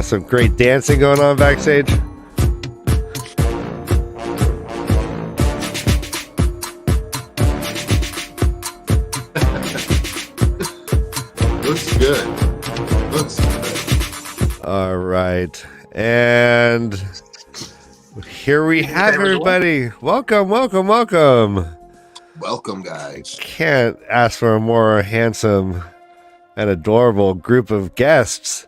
got some great dancing going on backstage. Looks good. Looks good. All right. And here we have everybody. Welcome, welcome, welcome. Welcome, guys. Can't ask for a more handsome and adorable group of guests.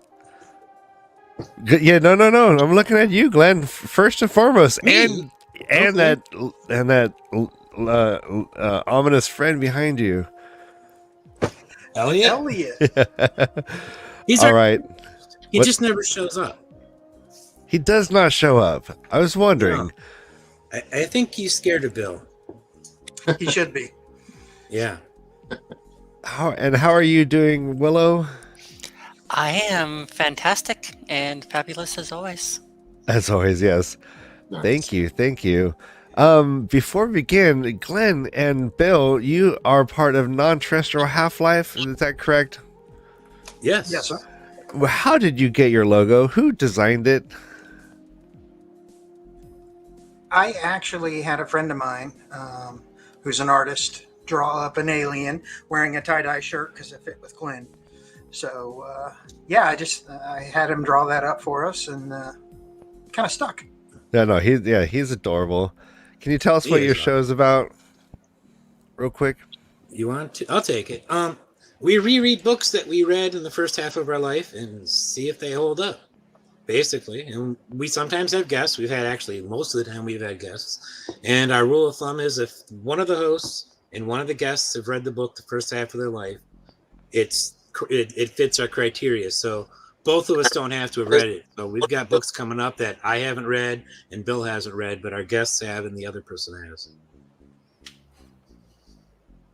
Yeah, no. I'm looking at you, Glenn, first and foremost. Me? And Okay. that ominous friend behind you. Elliot. He's All right. He What? just never shows up. He does not show up. I was wondering. No. I think he's scared of Bill. He should be. Yeah. How are you doing, Willow? I am fantastic and fabulous as always. As always, yes. Nice. Thank you. Before we begin, Glenn and Bill, you are part of Non-Terrestrial Half-Life. Is that correct? Yes. Yes, sir. Well, how did you get your logo? Who designed it? I actually had a friend of mine who's an artist draw up an alien wearing a tie-dye shirt because it fit with Glenn. So, I had him draw that up for us and kind of stuck. No, he's adorable. Can you tell us what your show's about real quick? You want to? I'll take it. We reread books that we read in the first half of our life and see if they hold up, basically. And we sometimes have guests. We've had most of the time we've had guests. And our rule of thumb is if one of the hosts and one of the guests have read the book the first half of their life, it fits our criteria. So both of us don't have to have read it. So we've got books coming up that I haven't read and Bill hasn't read, but our guests have and the other person has.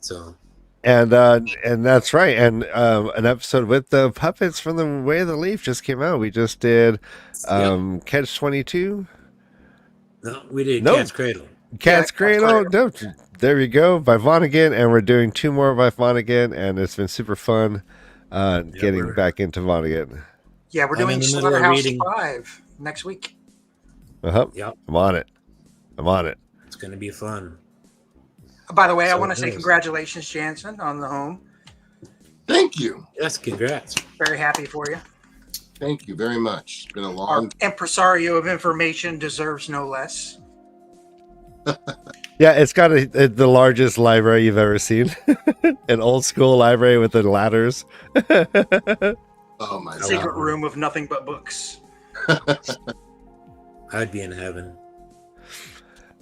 So... And that's right. And an episode with the puppets from the Way of the Leaf just came out. We just did Catch 22. No, we did Nope. Cat's Cradle. Cat's Cradle. No, there we go. By Vonnegut, and we're doing 2 more by Vonnegut, and it's been super fun getting back into Vonnegut. Yeah, we're I'm doing in the middle of Slaughterhouse reading. 5 next week. Yep, I'm on it. it's going to be fun. By the way, I So want to it say is. congratulations, Jansen, on the home. Thank you. Yes, congrats. Very happy for you. Thank you very much. It's been a Our long impresario of information deserves no less. Yeah, it's got the largest library you've ever seen. An old school library with the ladders. Oh my Secret God. room of nothing but books. I'd be in heaven.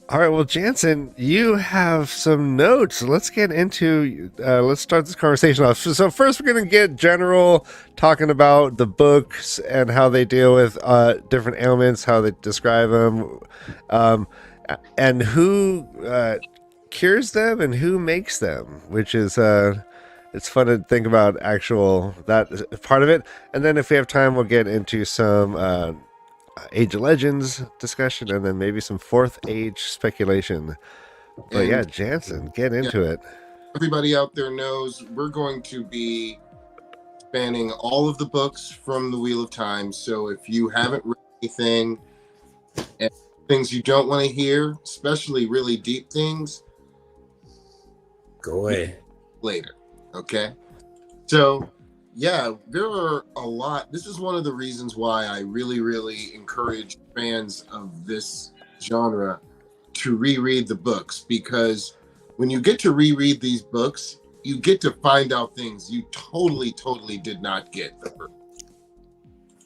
All right, well, Jansen, you have some notes. Let's get into, let's start this conversation off. So first we're going to get general, talking about the books and how they deal with different ailments, how they describe them, and who cures them and who makes them, which is, it's fun to think about that part of it. And then if we have time, we'll get into some Age of Legends discussion, and then maybe some Fourth Age speculation. But And- yeah, Jansen, get into it. Everybody out there knows we're going to be spanning all of the books from the Wheel of Time. So if you haven't read anything and things you don't want to hear, especially really deep things, Go away. later. Okay. So yeah, there are a lot. This is one of the reasons why I really, really encourage fans of this genre to reread the books, because when you get to reread these books, you get to find out things you totally did not get the first.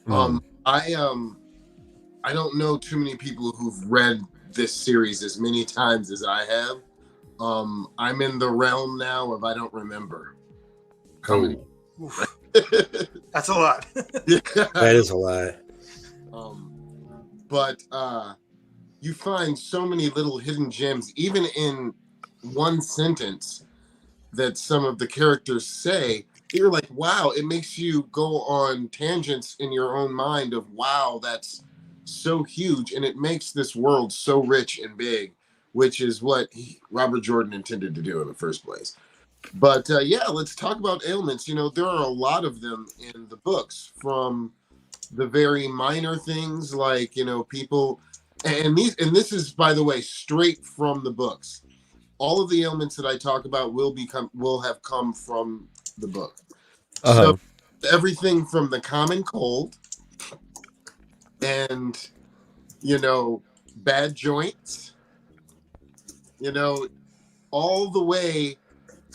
I don't know too many people who've read this series as many times as I have. I'm in the realm now of I don't remember how many. Oof. That's a lot. That is a lot. But you find so many little hidden gems, even in one sentence that some of the characters say. You're like, wow, it makes you go on tangents in your own mind of, wow, that's so huge. And it makes this world so rich and big, which is what Robert Jordan intended to do in the first place. But let's talk about ailments. You know, there are a lot of them in the books, from the very minor things like, people, and this is, by the way, straight from the books. All of the ailments that I talk about will have come from the book. So everything from the common cold and, bad joints, all the way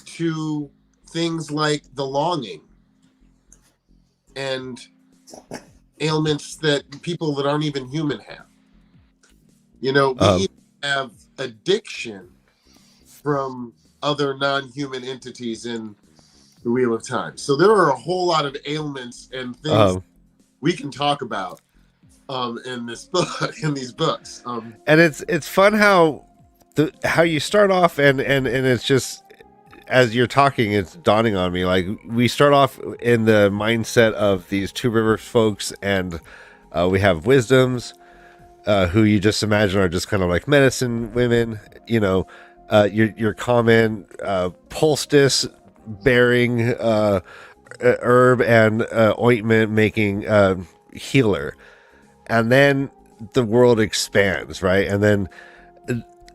to things like the longing and ailments that people that aren't even human have. We even have addiction from other non-human entities in the Wheel of Time. So there are a whole lot of ailments and things we can talk about in this book, in these books. And it's fun how you start off and it's just, as you're talking, it's dawning on me, like, we start off in the mindset of these Two Rivers folks, and we have wisdoms, who you just imagine are just kind of like medicine women, your common poultice bearing herb and ointment making healer. And then the world expands, right? And then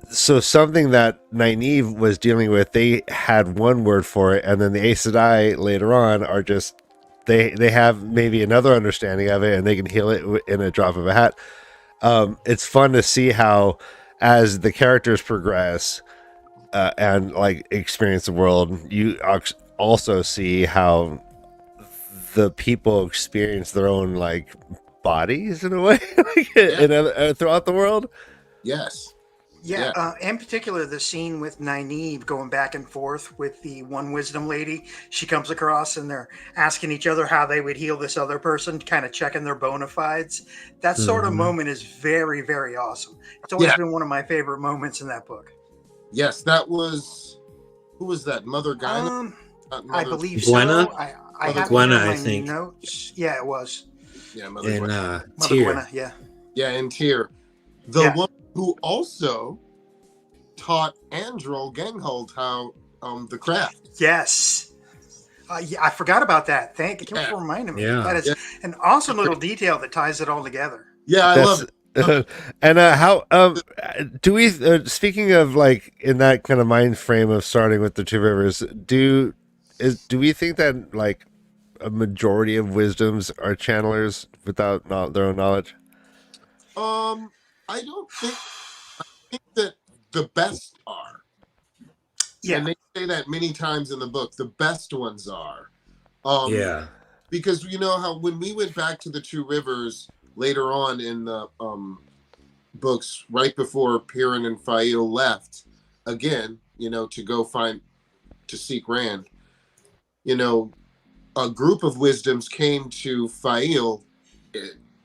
so something that Nynaeve was dealing with, they had one word for it, and then the Aes Sedai later on are just, they have maybe another understanding of it, and they can heal it in a drop of a hat. It's fun to see how, as the characters progress and like experience the world, you also see how the people experience their own like bodies in a way, throughout the world. Yes. Yeah, in particular, the scene with Nynaeve going back and forth with the one wisdom lady she comes across, and they're asking each other how they would heal this other person, kind of checking their bona fides. That sort of moment is very, very awesome. It's always been one of my favorite moments in that book. Yes, that was, who was that? Mother Guyna? I believe Gwenna? so. I have Gwenna, my I think. Notes. Yeah, it was. Yeah, Mother And Gwenna. Mother Tyr. Gwenna, yeah. Yeah, and Tyr. The one who also taught Androl Ganghold how the craft. Yes. I forgot about that. Thank you for reminding me. Yeah. That is an awesome little detail that ties it all together. Yeah, I love it. And how do we speaking of like in that kind of mind frame of starting with the Two Rivers, do we think that like a majority of wisdoms are channelers without their own knowledge? I don't think. I think that the best are. Yeah, and they say that many times in the book. The best ones are. Because you know how when we went back to the Two Rivers later on in the books, right before Perrin and Fail left again, to go to seek Rand, a group of wisdoms came to Fail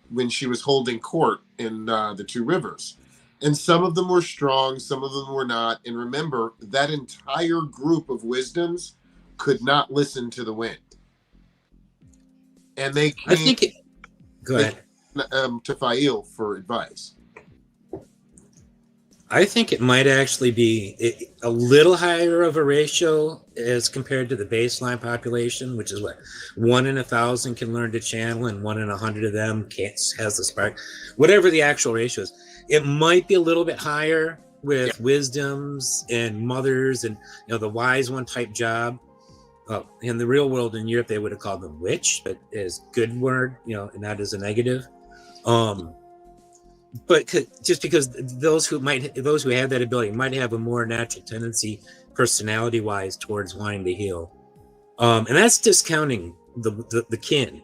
when she was holding court in the Two Rivers. And some of them were strong, some of them were not. And remember, that entire group of wisdoms could not listen to the wind. And they came Go ahead. to Fail for advice. I think it might actually be a little higher of a ratio as compared to the baseline population, which is what 1 in 1,000 can learn to channel, and 1 in 100 of them has the spark. Whatever the actual ratio is, it might be a little bit higher with wisdoms and mothers and the wise one type job. In the real world in Europe, they would have called them witch, but as good word, and not as a negative. But just because those who have that ability might have a more natural tendency, personality-wise, towards wanting to heal, and that's discounting the kin,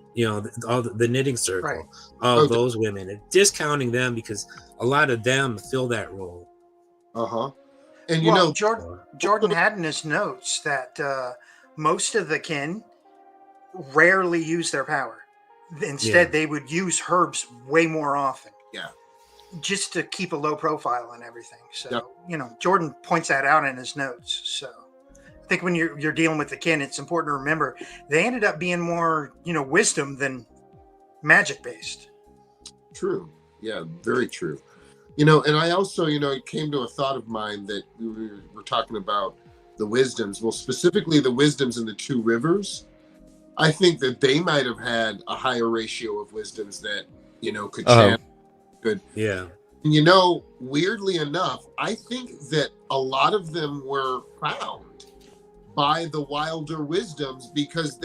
all the knitting circle, right. All those women, and discounting them because a lot of them fill that role. And Jordan had in his notes that most of the kin rarely use their power. Instead, they would use herbs way more often. Yeah. Just to keep a low profile and everything. So, Jordan points that out in his notes. So I think when you're dealing with the kin, it's important to remember they ended up being more, wisdom than magic based. True. Yeah, very true. And I also, it came to a thought of mine that we were talking about the wisdoms. Well, specifically the wisdoms in the Two Rivers. I think that they might have had a higher ratio of wisdoms that, could channel. Yeah. And weirdly enough, I think that a lot of them were found by the wilder wisdoms because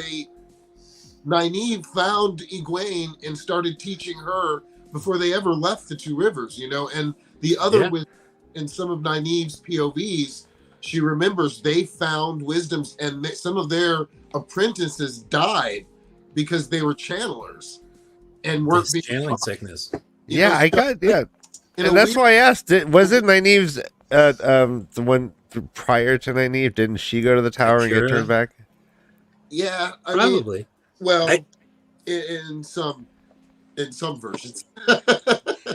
Nynaeve found Egwene and started teaching her before they ever left the Two Rivers, and the other in some of Nynaeve's POVs, she remembers they found wisdoms and some of their apprentices died because they were channelers and weren't being channeling sickness. Yeah, and that's weird... why I asked. Was it Nynaeve's the one prior to Nynaeve? Didn't she go to the tower and get turned back? Yeah, probably. In some versions.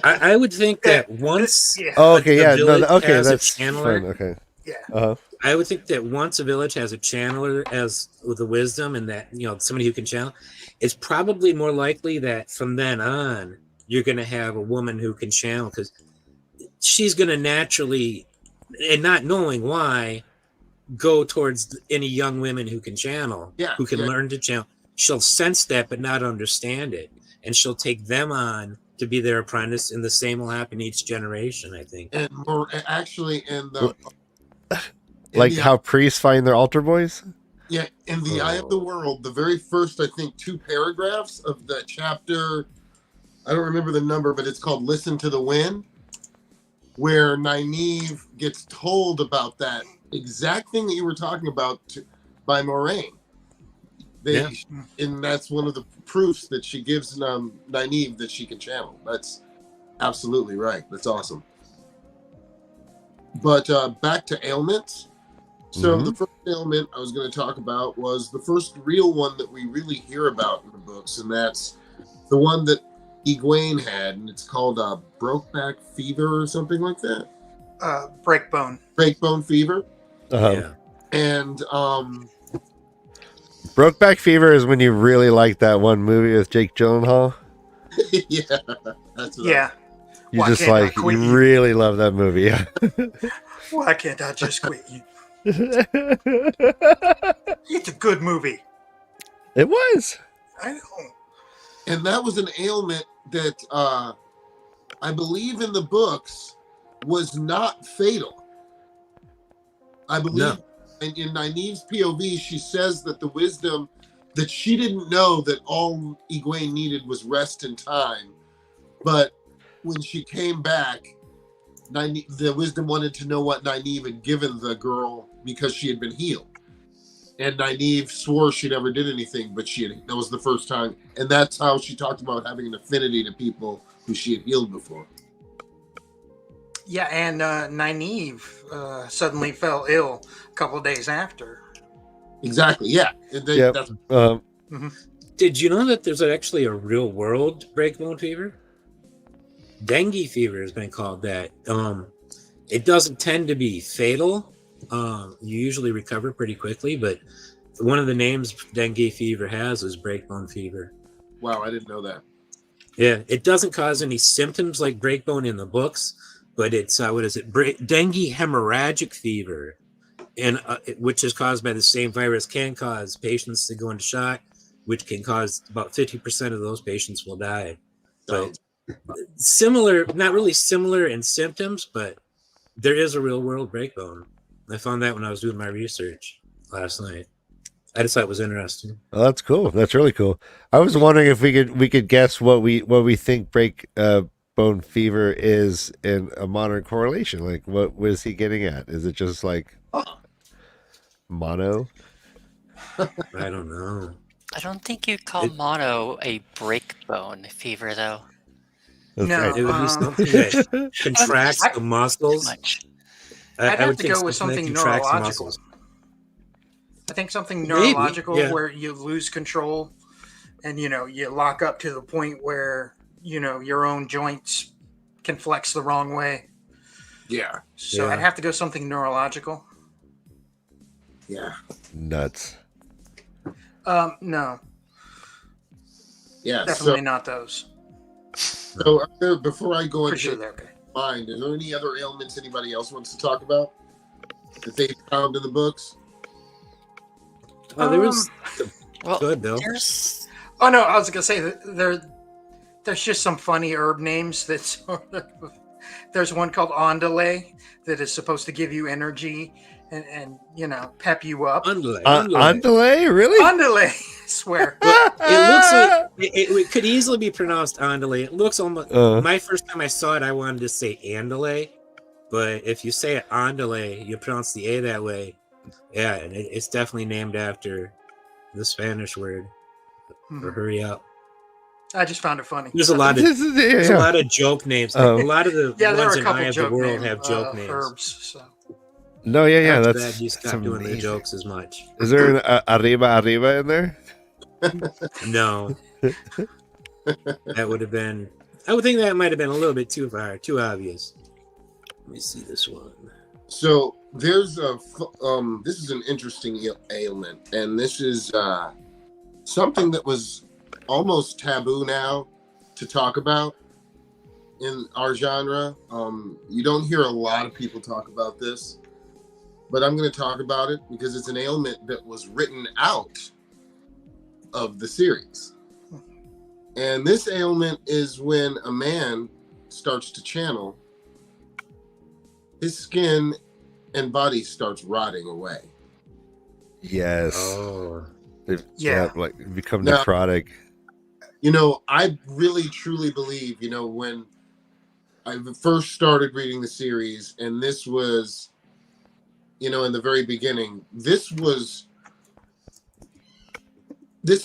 I would think that once that's channeler, fun. Okay. Yeah. I would think that once a village has a channeler with the wisdom and that somebody who can channel, it's probably more likely that from then on you're going to have a woman who can channel because she's going to naturally, and not knowing why, go towards any young women who can channel, who can learn to channel. She'll sense that but not understand it, and she'll take them on to be their apprentice, and the same will happen each generation, I think. And more actually how priests find their altar boys? Yeah, in the Eye of the World, the very first, I think, 2 paragraphs of the chapter, I don't remember the number, but it's called Listen to the Wind, where Nynaeve gets told about that exact thing that you were talking about by Moraine. And that's one of the proofs that she gives Nynaeve that she can channel. That's absolutely right. That's awesome. But back to ailments. So the first ailment I was going to talk about was the first real one that we really hear about in the books, and that's the one that Egwene had, and it's called Brokeback Fever or something like that. Breakbone Fever. Yeah. And Brokeback Fever is when you really like that one movie with Jake Gyllenhaal. Yeah, that's You really love that movie. Why can't I just quit you? It's a good movie. It was. I know. And that was an ailment that I believe in the books was not fatal. I believe in Nynaeve's POV, she says that the wisdom that she didn't know that all Egwene needed was rest and time. But when she came back, the wisdom wanted to know what Nynaeve had given the girl because she had been healed. And Nynaeve swore she never did anything, but that was the first time. And that's how she talked about having an affinity to people who she had healed before. Yeah, and Nynaeve suddenly fell ill a couple of days after. Exactly, yeah. Did you know that there's actually a real world breakbone fever? Dengue fever has been called that. It doesn't tend to be fatal. You usually recover pretty quickly, but one of the names dengue fever has is breakbone fever. Wow, I didn't know that. Yeah, it doesn't cause any symptoms like breakbone in the books, but it's dengue hemorrhagic fever, and which is caused by the same virus, can cause patients to go into shock, which can cause about 50% of those patients will die. But similar, not really similar in symptoms, but there is a real world breakbone. I found that when I was doing my research last night. I just thought it was interesting. Oh, that's cool. That's really cool. I was wondering if we could guess what we think bone fever is in a modern correlation. Like, what was he getting at? Is it just like mono? I don't know. I don't think you'd call mono a breakbone fever, though. That's No, right. It would be something that contracts the muscles. I'd have would to think go with something that contracts the neurological. muscles. I think something Maybe, neurological yeah. where you lose control and, you lock up to the point where, your own joints can flex the wrong way. Yeah. So Yeah. I'd have to go something neurological. Yeah. Nuts. No, Yeah. definitely not those. So before I go For into sure they're okay. mind, is there any other ailments anybody else wants to talk about that they found in the books? There was the Well, Go ahead, Bill. there's Oh no, I was gonna say that there's just some funny herb names that sort of. There's one called Andale that is supposed to give you energy and pep you up. Underlay. On delay, really? Andale, I swear. It looks like it could easily be pronounced Andale. It looks almost. My first time I saw it, I wanted to say Andale, but if you say it Andale, you pronounce the A that way. Yeah, and it's definitely named after the Spanish word for hurry up. I just found it funny. There's a lot of there's a lot of joke names. A lot of the there ones are a in couple Eye of the joke World name, have joke names. herbs. So. No, yeah, That's that's bad. You stopped doing the jokes as much. Is there an arriba in there? No, that would have been. I would think that might have been a little bit too far, too obvious. Let me see this one. So there's this is an interesting ailment, and this is something that was almost taboo now to talk about in our genre. You don't hear a lot of people talk about this, but I'm going to talk about it because it's an ailment that was written out of the series. And this ailment is when a man starts to channel, his skin and body starts rotting away. Yes. Oh, Like become Now, necrotic. I really truly believe, when I first started reading the series, and this was, in the very beginning, this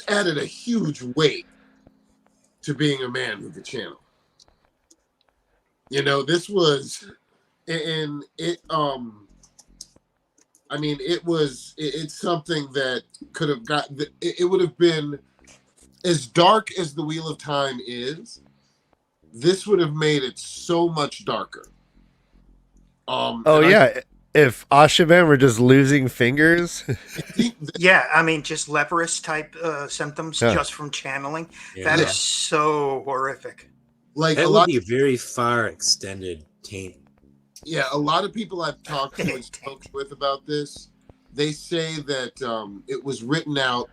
added a huge weight to being a man who could channel. This was, and it, it's something that could have it would have been as dark as the Wheel of Time is. This would have made it so much darker. If Ashaban were just losing fingers. Just leprous type symptoms just from channeling. yeah. That is so horrific. Like that a would lot, be very far extended taint. yeah. A lot of people I've talked to and spoke with about this, they say that it was written out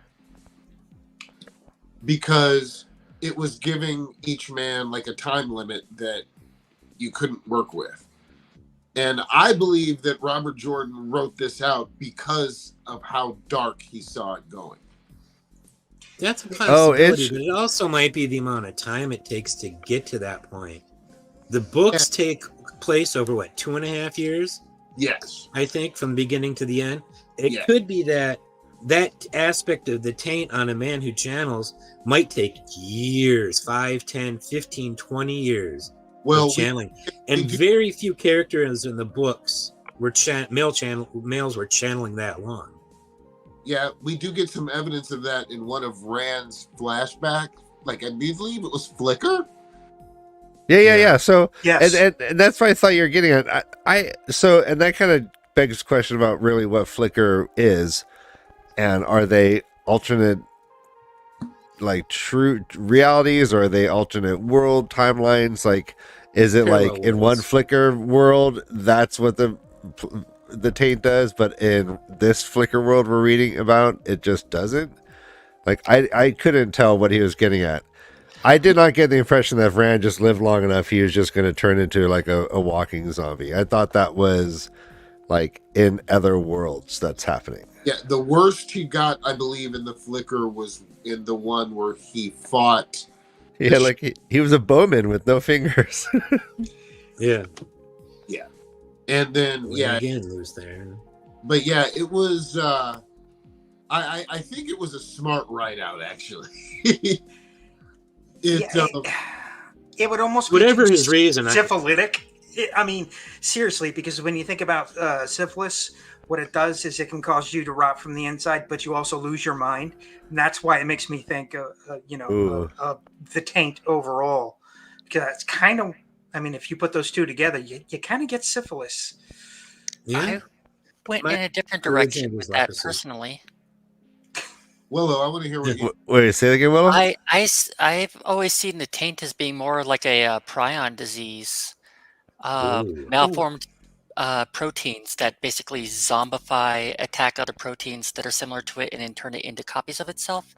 because it was giving each man like a time limit that you couldn't work with. And I believe that Robert Jordan wrote this out because of how dark he saw it going. That's a possibility, but it also might be the amount of time it takes to get to that point. The books take place over, 2.5 years? Yes. I think, from the beginning to the end. It could be that aspect of the taint on a man who channels might take years, 5, 10, 15, 20 years. Well, channeling, very few characters in the books were males were channeling that long. Yeah, we do get some evidence of that in one of Rand's flashback. Like I believe it was Flicker. Yeah. So yes, and that's what I thought you were getting at. And that kind of begs the question about really what Flicker is, and are they alternate, like true realities, or are they alternate world timelines? Like, is it parallel like worlds. In one Flicker world that's what the taint does, but in this Flicker world we're reading about it just doesn't? Like I couldn't tell what he was getting at. I did not get the impression that if Rand just lived long enough he was just going to turn into like a walking zombie. I thought that was like in other worlds that's happening. Yeah, the worst he got, I believe, in the Flicker was in the one where he fought. Yeah, like he was a bowman with no fingers. Yeah. And then again lose there. But yeah, it was I think it was a smart write out actually. It would almost whatever be his reason syphilitic. Seriously, because when you think about syphilis, what it does is it can cause you to rot from the inside, but you also lose your mind, and that's why it makes me think of the taint overall, because that's kind of, if you put those two together, you kind of get syphilis. Yeah, I went in a different direction with that personally. Willow, I want to hear what you... Wait, say it again, Willow? I've always seen the taint as being more like a prion disease, malformed proteins that basically zombify, attack other proteins that are similar to it, and then turn it into copies of itself.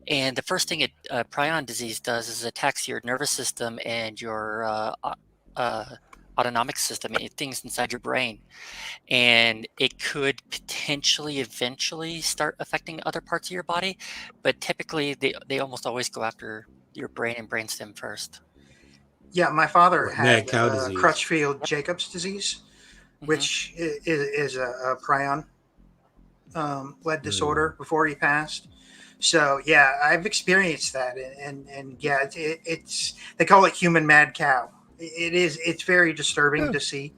And the first thing prion disease does is attacks your nervous system and your autonomic system, things inside your brain. And it could potentially eventually start affecting other parts of your body, but typically they almost always go after your brain and brainstem first. Yeah, my father Mad had cow disease. Crutchfield-Jacobs disease, which is a prion led disorder before he passed. So yeah, I've experienced that, and yeah, it's they call it human mad cow. It's very disturbing to see.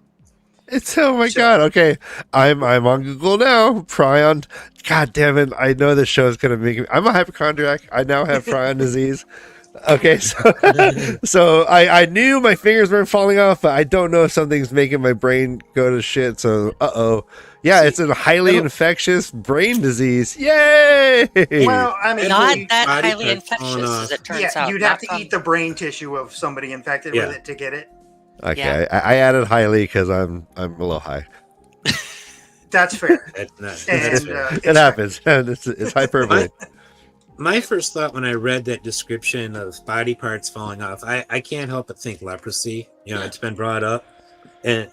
It's oh my god. Okay, I'm on Google now. Prion. God damn it! I know this show is gonna make me. I'm a hypochondriac. I now have prion disease. Okay, so I knew my fingers weren't falling off, but I don't know if something's making my brain go to shit. So yeah, it's a highly infectious brain disease. Yay! Well, I mean, not you, that body highly parts falling infectious, off. as it turns out. you'd have to eat the brain tissue of somebody infected with it to get it. Okay, Yeah. I added highly because I'm a little high. That's fair. That's And fair. It happens. It's hyperbole. My first thought when I read that description of body parts falling off, I can't help but think leprosy. It's been brought up, and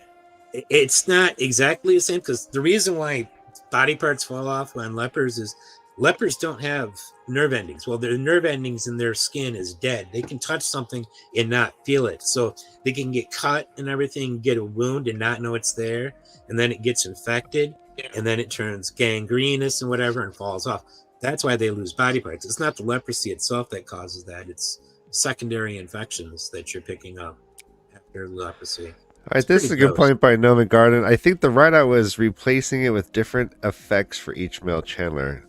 it's not exactly the same, because the reason why body parts fall off on lepers is lepers don't have nerve endings. Well, their nerve endings in their skin is dead. They can touch something and not feel it. So they can get cut and everything, get a wound and not know it's there. And then it gets infected and then it turns gangrenous and whatever and falls off. That's why they lose body parts. It's not the leprosy itself that causes that. It's secondary infections that you're picking up after leprosy. All right, this is a good point by Noma Garden. I think the write-out was replacing it with different effects for each male channeler.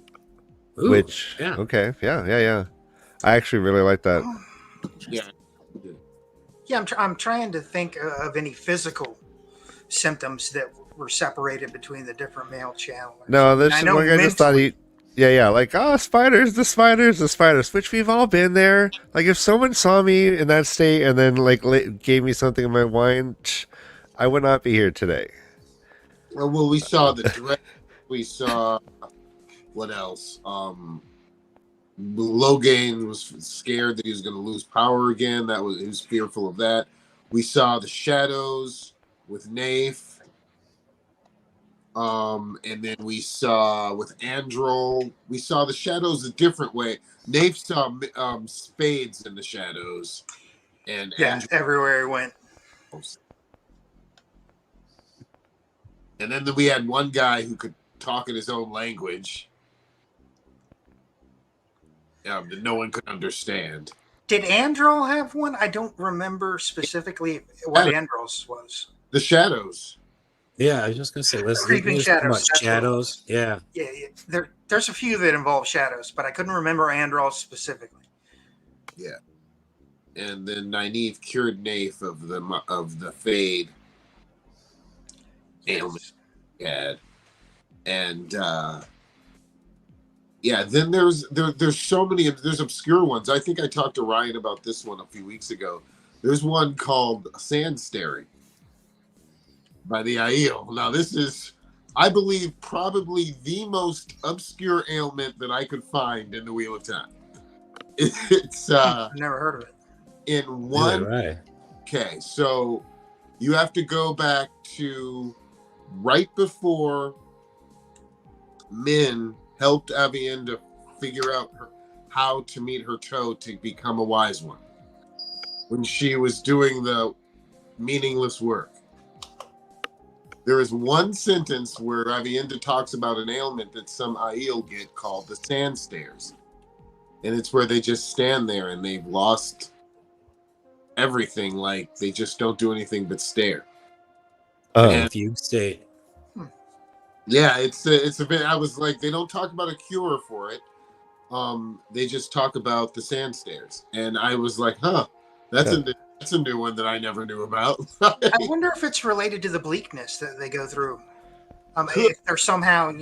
Ooh, Which, yeah. okay, yeah. I actually really like that. Yeah. Yeah, I'm trying to think of any physical symptoms that were separated between the different male channelers. No, this I is know one guy just thought he... Yeah, like, spiders, the spiders, which we've all been there. Like, if someone saw me in that state and then, like, gave me something in my wine, I would not be here today. Well, we saw the direct. We saw... What else? Logan was scared that he was going to lose power again. He was fearful of that. We saw the shadows with Nafe. And then we saw with Androl, we saw the shadows a different way. Nafe saw spades in the shadows. And Androl, everywhere he went. And then we had one guy who could talk in his own language. That no one could understand. Did Androl have one? I don't remember specifically what Androl's was. The shadows. Yeah, I was just gonna say, Creeping shadows. Shadows. Yeah. There's a few that involve shadows, but I couldn't remember Androl's specifically. Yeah. And then Nynaeve cured Nafe of the fade ailment he had. And then there's so many, there's obscure ones. I think I talked to Ryan about this one a few weeks ago. There's one called sand staring by the Aiel. Now this is, I believe, probably the most obscure ailment that I could find in the Wheel of Time. It's I've never heard of it. In one. Yeah, right. Okay, so you have to go back to right before Min helped Avienda figure out how to meet her toe to become a wise one. When she was doing the meaningless work. There is one sentence where Avienda talks about an ailment that some Aiel get called the sand stares. And it's where they just stand there and they've lost everything. Like they just don't do anything but stare. Fugue state. Yeah, it's a bit. I was like, they don't talk about a cure for it. They just talk about the sand stares, and I was like, huh, that's a new one that I never knew about. I wonder if it's related to the bleakness that they go through. If they're somehow,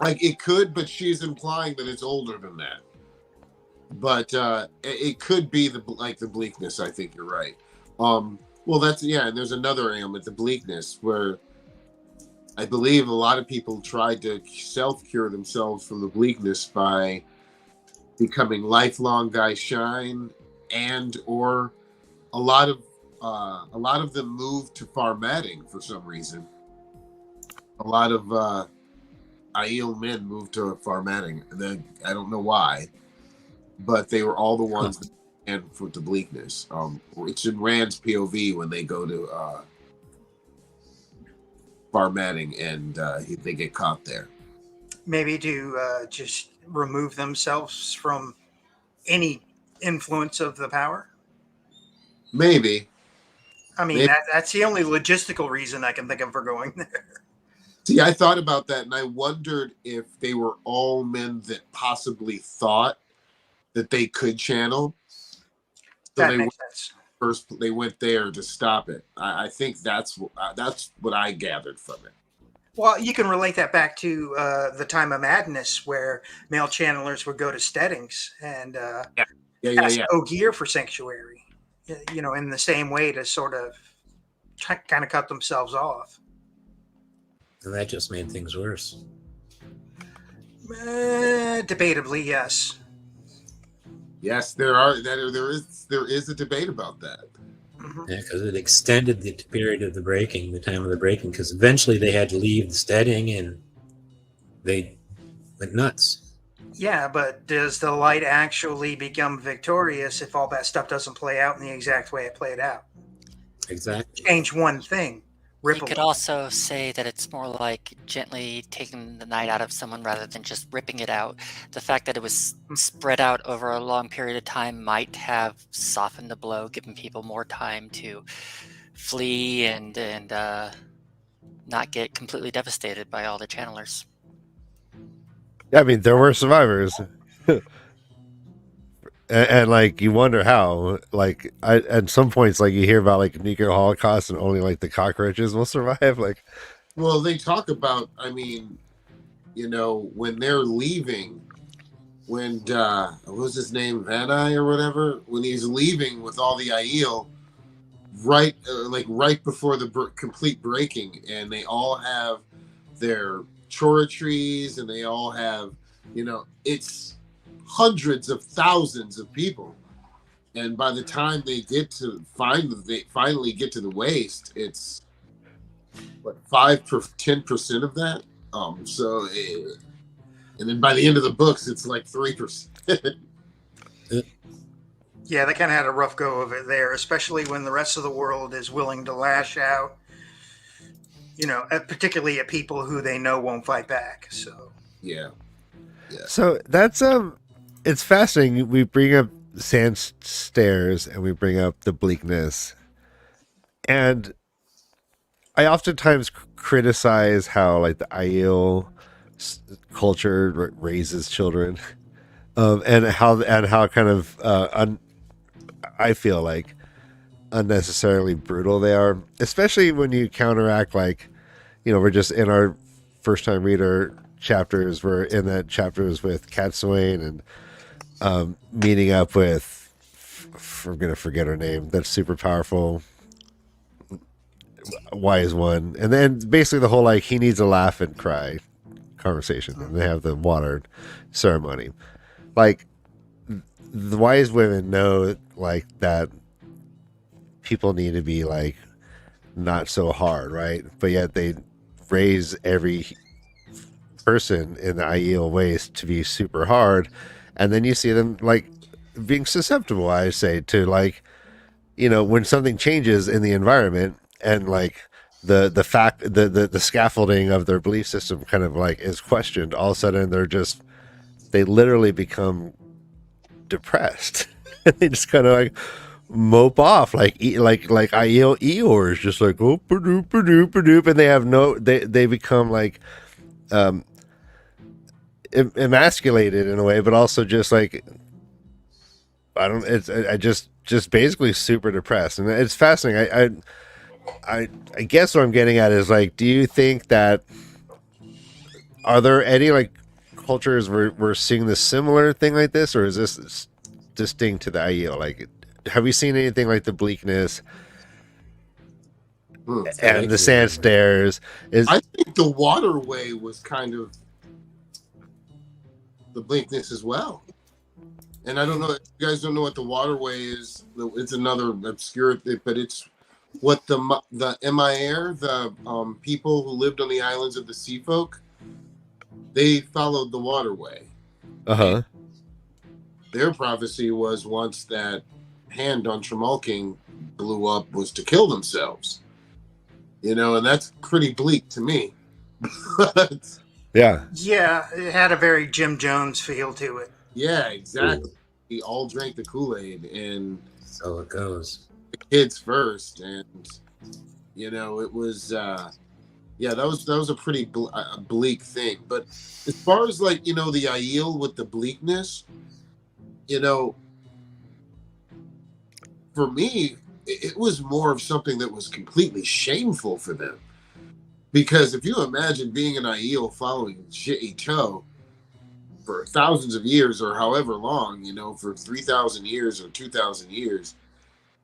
like it could, but she's implying that it's older than that. But it could be the bleakness. I think you're right. Well, that's and there's another ailment, the bleakness, where I believe a lot of people tried to self-cure themselves from the bleakness by becoming lifelong guy shine, and or a lot of them moved to farmatting for some reason. A lot of Aiel men moved to farmatting. I don't know why, but they were all the ones that and with the bleakness. It's in Rand's POV when they go to farmatting and they get caught there. Maybe to just remove themselves from any influence of the power. Maybe. I mean, that's the only logistical reason I can think of for going there. See, I thought about that, and I wondered if they were all men that possibly thought that they could channel. So That makes sense. First, they went there to stop it. I think that's what I gathered from it. Well, you can relate that back to the time of madness, where male channelers would go to steadings and ask Ogier for sanctuary. You know, in the same way to sort of kind of cut themselves off. And that just made things worse. Debatably, yes. Yes, there is a debate about that. Mm-hmm. Yeah, because it extended the period of the breaking, the time of the breaking, because eventually they had to leave the steading and they went nuts. Yeah, but does the light actually become victorious if all that stuff doesn't play out in the exact way it played out? Exactly. Change one thing. You could also say that it's more like gently taking the night out of someone rather than just ripping it out. The fact that it was spread out over a long period of time might have softened the blow, given people more time to flee and not get completely devastated by all the channelers. Yeah, I mean, there were survivors. And like you wonder how, like at some points, like you hear about like nuclear holocaust and only like the cockroaches will survive. Like, well, they talk about. I mean, you know, when they're leaving, when what was his name, Van Eye or whatever, when he's leaving with all the Aiel, right before the complete breaking, and they all have their toiletries, and they all have, you know, it's hundreds of thousands of people, and by the time they get to finally get to the waste, it's what 10% of that. And then by the end of the books, it's like 3%. Yeah, they kind of had a rough go of it there, especially when the rest of the world is willing to lash out. You know, particularly at people who they know won't fight back. So yeah. So that's it's fascinating. We bring up sand stairs and we bring up the bleakness, and I oftentimes criticize how like the Aiel culture raises children, and how kind of I feel like unnecessarily brutal they are, especially when you counteract, like, you know, we're just in our first time reader chapters. We're in that chapters with Cat Swain and meeting up with, I'm gonna forget her name, that's super powerful wise one, and then basically the whole like he needs a laugh and cry conversation, and they have the water ceremony. Like, the wise women know like that people need to be like not so hard, right? But yet they raise every person in the Aiel waste to be super hard, and then you see them like being susceptible, I say, to like, you know, when something changes in the environment and like the scaffolding of their belief system kind of like is questioned, all of a sudden they literally become depressed. They just kind of like mope off like Aiel Eeyore, just like, oh, padoop padoop padoop, and they have they become like emasculated in a way, but also just like, I don't, it's, I just basically super depressed. And it's fascinating. I guess what I'm getting at is like, do you think that, are there any like cultures where we're seeing this similar thing like this, or is this distinct to the Aiel? Like, have we seen anything like the bleakness and the sand stairs is. I think the waterway was kind of the bleakness as well. And I don't know if you guys don't know what the waterway is. It's another obscure thing, but it's what the Emair, the people who lived on the islands of the sea folk, they followed the waterway. Uh-huh. Their prophecy was once that hand on Tremalking blew up was to kill themselves. You know, and that's pretty bleak to me. Yeah. Yeah, it had a very Jim Jones feel to it. Yeah, exactly. We all drank the Kool-Aid, and so it goes. The kids first, and you know, it was that was a pretty bleak thing. But as far as like, you know, the Aiel with the bleakness, you know, for me, it was more of something that was completely shameful for them. Because if you imagine being an Aiel following GeekyHippie for thousands of years or however long, you know, for 3,000 years or 2,000 years,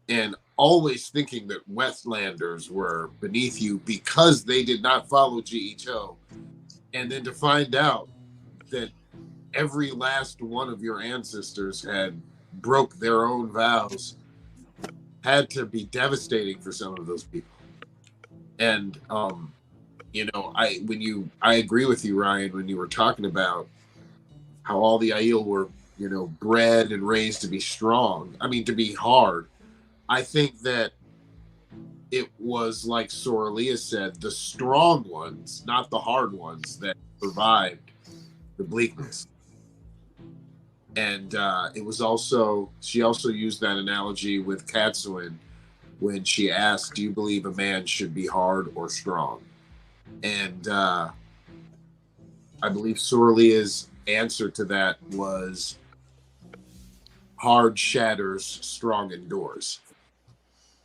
and always thinking that Westlanders were beneath you because they did not follow GeekyHippie, and then to find out that every last one of your ancestors had broke their own vows, had to be devastating for some of those people. And you know, I agree with you, Ryan, when you were talking about how all the Aiel were, you know, bred and raised to be strong. I mean, to be hard. I think that it was like Soralia said, the strong ones, not the hard ones, that survived the bleakness. And it was also, she also used that analogy with Katsuin when she asked, do you believe a man should be hard or strong? And I believe Soralia's answer to that was hard shatters, strong endures.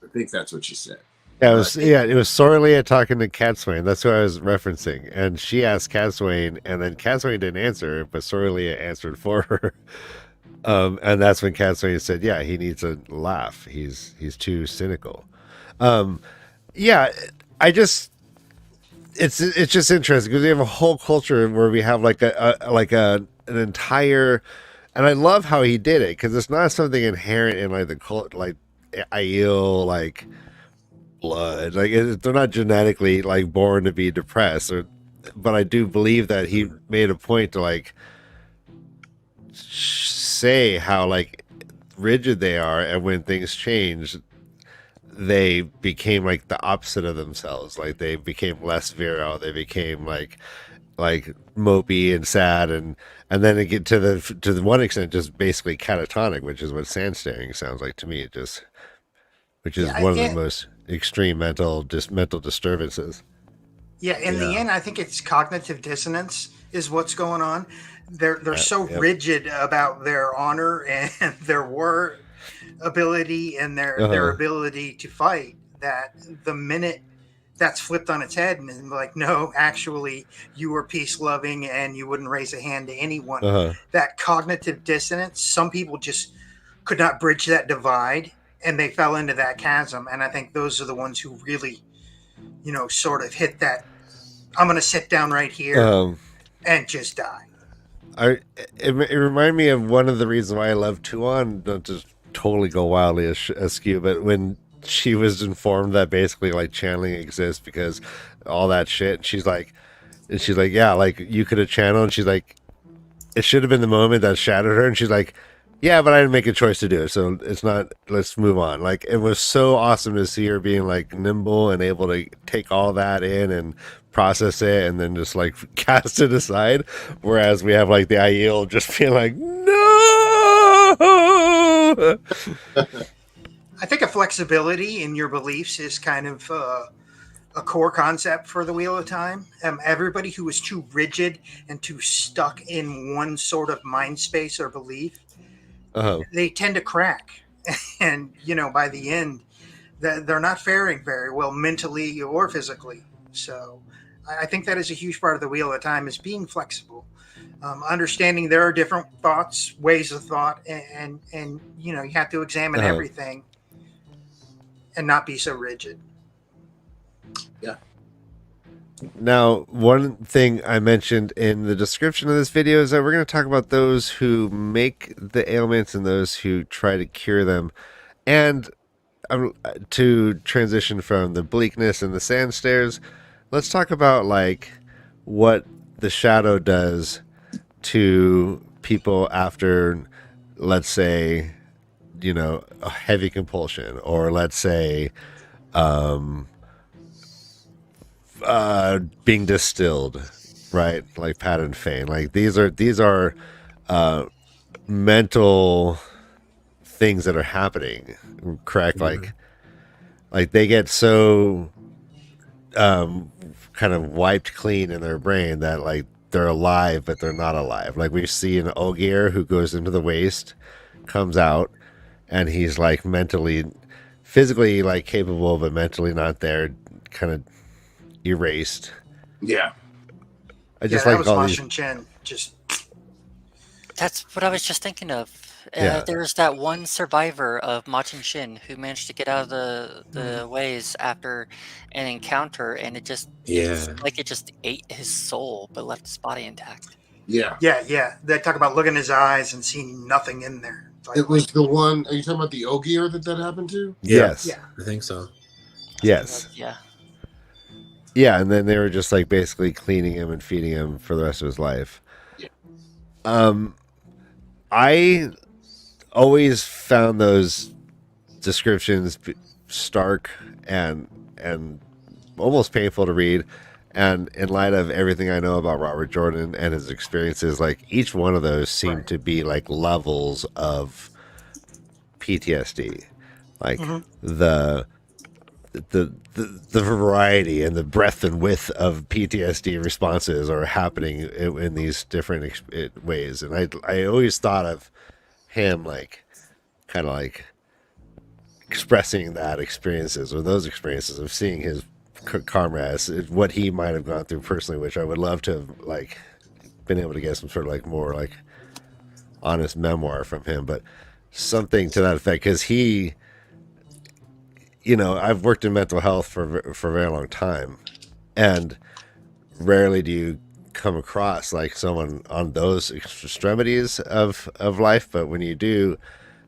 I think that's what she said. Yeah, it was Soralia talking to Catswain. That's what I was referencing. And she asked Catswain, and then Catswain didn't answer, but Soralia answered for her. And that's when Catswain said, "Yeah, he needs a laugh. He's too cynical." Yeah, it's just interesting because we have a whole culture where we have like an entire, and I love how he did it because it's not something inherent in like the cult, like Aiel, like blood, like they're not genetically like born to be depressed, but I do believe that he made a point to like say how like rigid they are, and when things change they became like the opposite of themselves. Like they became less virile, they became like mopey and sad, and then it get to the one extent just basically catatonic, which is what sand staring sounds like to me. It just, which is one of the most extreme mental disturbances. Yeah, in the end, I think it's cognitive dissonance is what's going on. They're so rigid about their honor and their war ability and their ability to fight that the minute that's flipped on its head and like, no, actually, you were peace loving and you wouldn't raise a hand to anyone. That cognitive dissonance, some people just could not bridge that divide and they fell into that chasm. And I think those are the ones who really, you know, sort of hit that, I'm going to sit down right here and just die. It reminded me of one of the reasons why I love Tuon, not to totally go wildly askew, but when she was informed that basically like channeling exists because all that shit, and she's like, yeah, like you could have channeled, and she's like, it should have been the moment that shattered her, and she's like, yeah, but I didn't make a choice to do it, so it's not, let's move on. Like, it was so awesome to see her being like nimble and able to take all that in and process it and then just like cast it aside, whereas we have like the Aiel just being like, no. I think a flexibility in your beliefs is kind of a core concept for the Wheel of Time. Everybody who is too rigid and too stuck in one sort of mind space or belief, they tend to crack. And, you know, by the end, they're not faring very well mentally or physically. So I think that is a huge part of the Wheel of Time, is being flexible. Understanding there are different thoughts, ways of thought, and you know, you have to examine everything and not be so rigid. Now, one thing I mentioned in the description of this video is that we're going to talk about those who make the ailments and those who try to cure them. And to transition from the bleakness and the sand stairs, let's talk about like what the shadow does to people after, let's say, you know, a heavy compulsion, or let's say being distilled, right? Like Pat and Fane. Like these are mental things that are happening, correct? Like they get so kind of wiped clean in their brain that like they're alive but they're not alive. Like we see an Ogier who goes into the waste, comes out, and he's like physically like capable but mentally not there, kind of erased. Yeah. I just that like was all Wash these. and Chen. Just That's what I was just thinking of. Yeah. There's that one survivor of Machin Shin who managed to get out of the ways after an encounter, and it's like it just ate his soul but left his body intact. Yeah. yeah. They talk about looking in his eyes and seeing nothing in there. It's like, It was the one. Are you talking about the Ogier that happened to? Yes. Yeah. I think so. Yes. Yeah. Yeah, and then they were just like basically cleaning him and feeding him for the rest of his life. Yeah. I always found those descriptions stark and almost painful to read. And in light of everything I know about Robert Jordan and his experiences, like each one of those seemed to be like levels of PTSD, like the variety and the breadth and width of PTSD responses are happening in these different ways. And I always thought of him like kind of like expressing that experiences or those experiences of seeing his comrades, what he might have gone through personally, which I would love to have like been able to get some sort of like more like honest memoir from him, but something to that effect, because he, you know, I've worked in mental health for a very long time, and rarely do you come across like someone on those extremities of life, but when you do,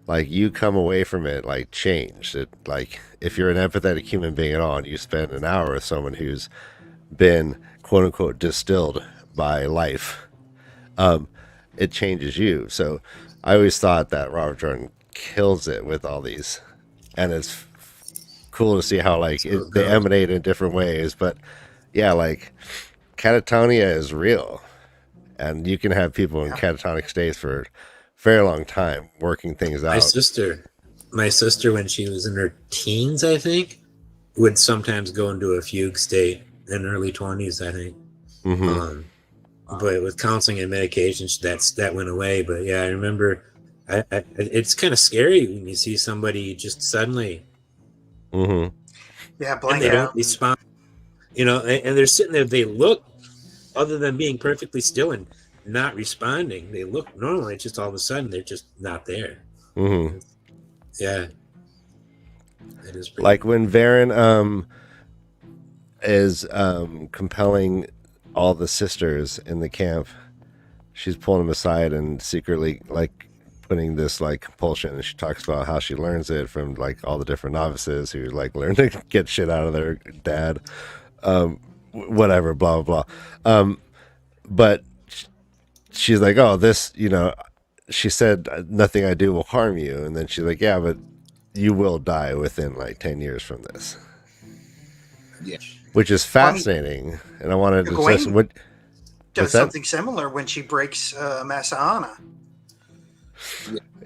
like you come away from it like changed. It like if you're an empathetic human being at all and you spend an hour with someone who's been quote unquote distilled by life, it changes you. So I always thought that Robert Jordan kills it with all these, and it's cool to see how like they emanate in different ways. But yeah, like catatonia is real, and you can have people in catatonic states for a very long time working things out. My sister, when she was in her teens, I think, would sometimes go into a fugue state in early 20s, I think. But with counseling and medications, that went away. But yeah, I remember it's kind of scary when you see somebody just suddenly blank and they out. don't respond, you know, and they're sitting there, they look, other than being perfectly still and not responding, they look normal. It's just all of a sudden they're just not there. Yeah, it is pretty like when Varen is compelling all the sisters in the camp, she's pulling them aside and secretly like putting this like compulsion, and she talks about how she learns it from like all the different novices who like learn to get shit out of their dad, whatever, blah blah blah. But she's like, oh, this, you know, she said nothing I do will harm you, and then she's like, yeah, but you will die within like 10 years from this. Yeah. Which is fascinating. And I wanted to Gawain just what does something similar when she breaks Masahana.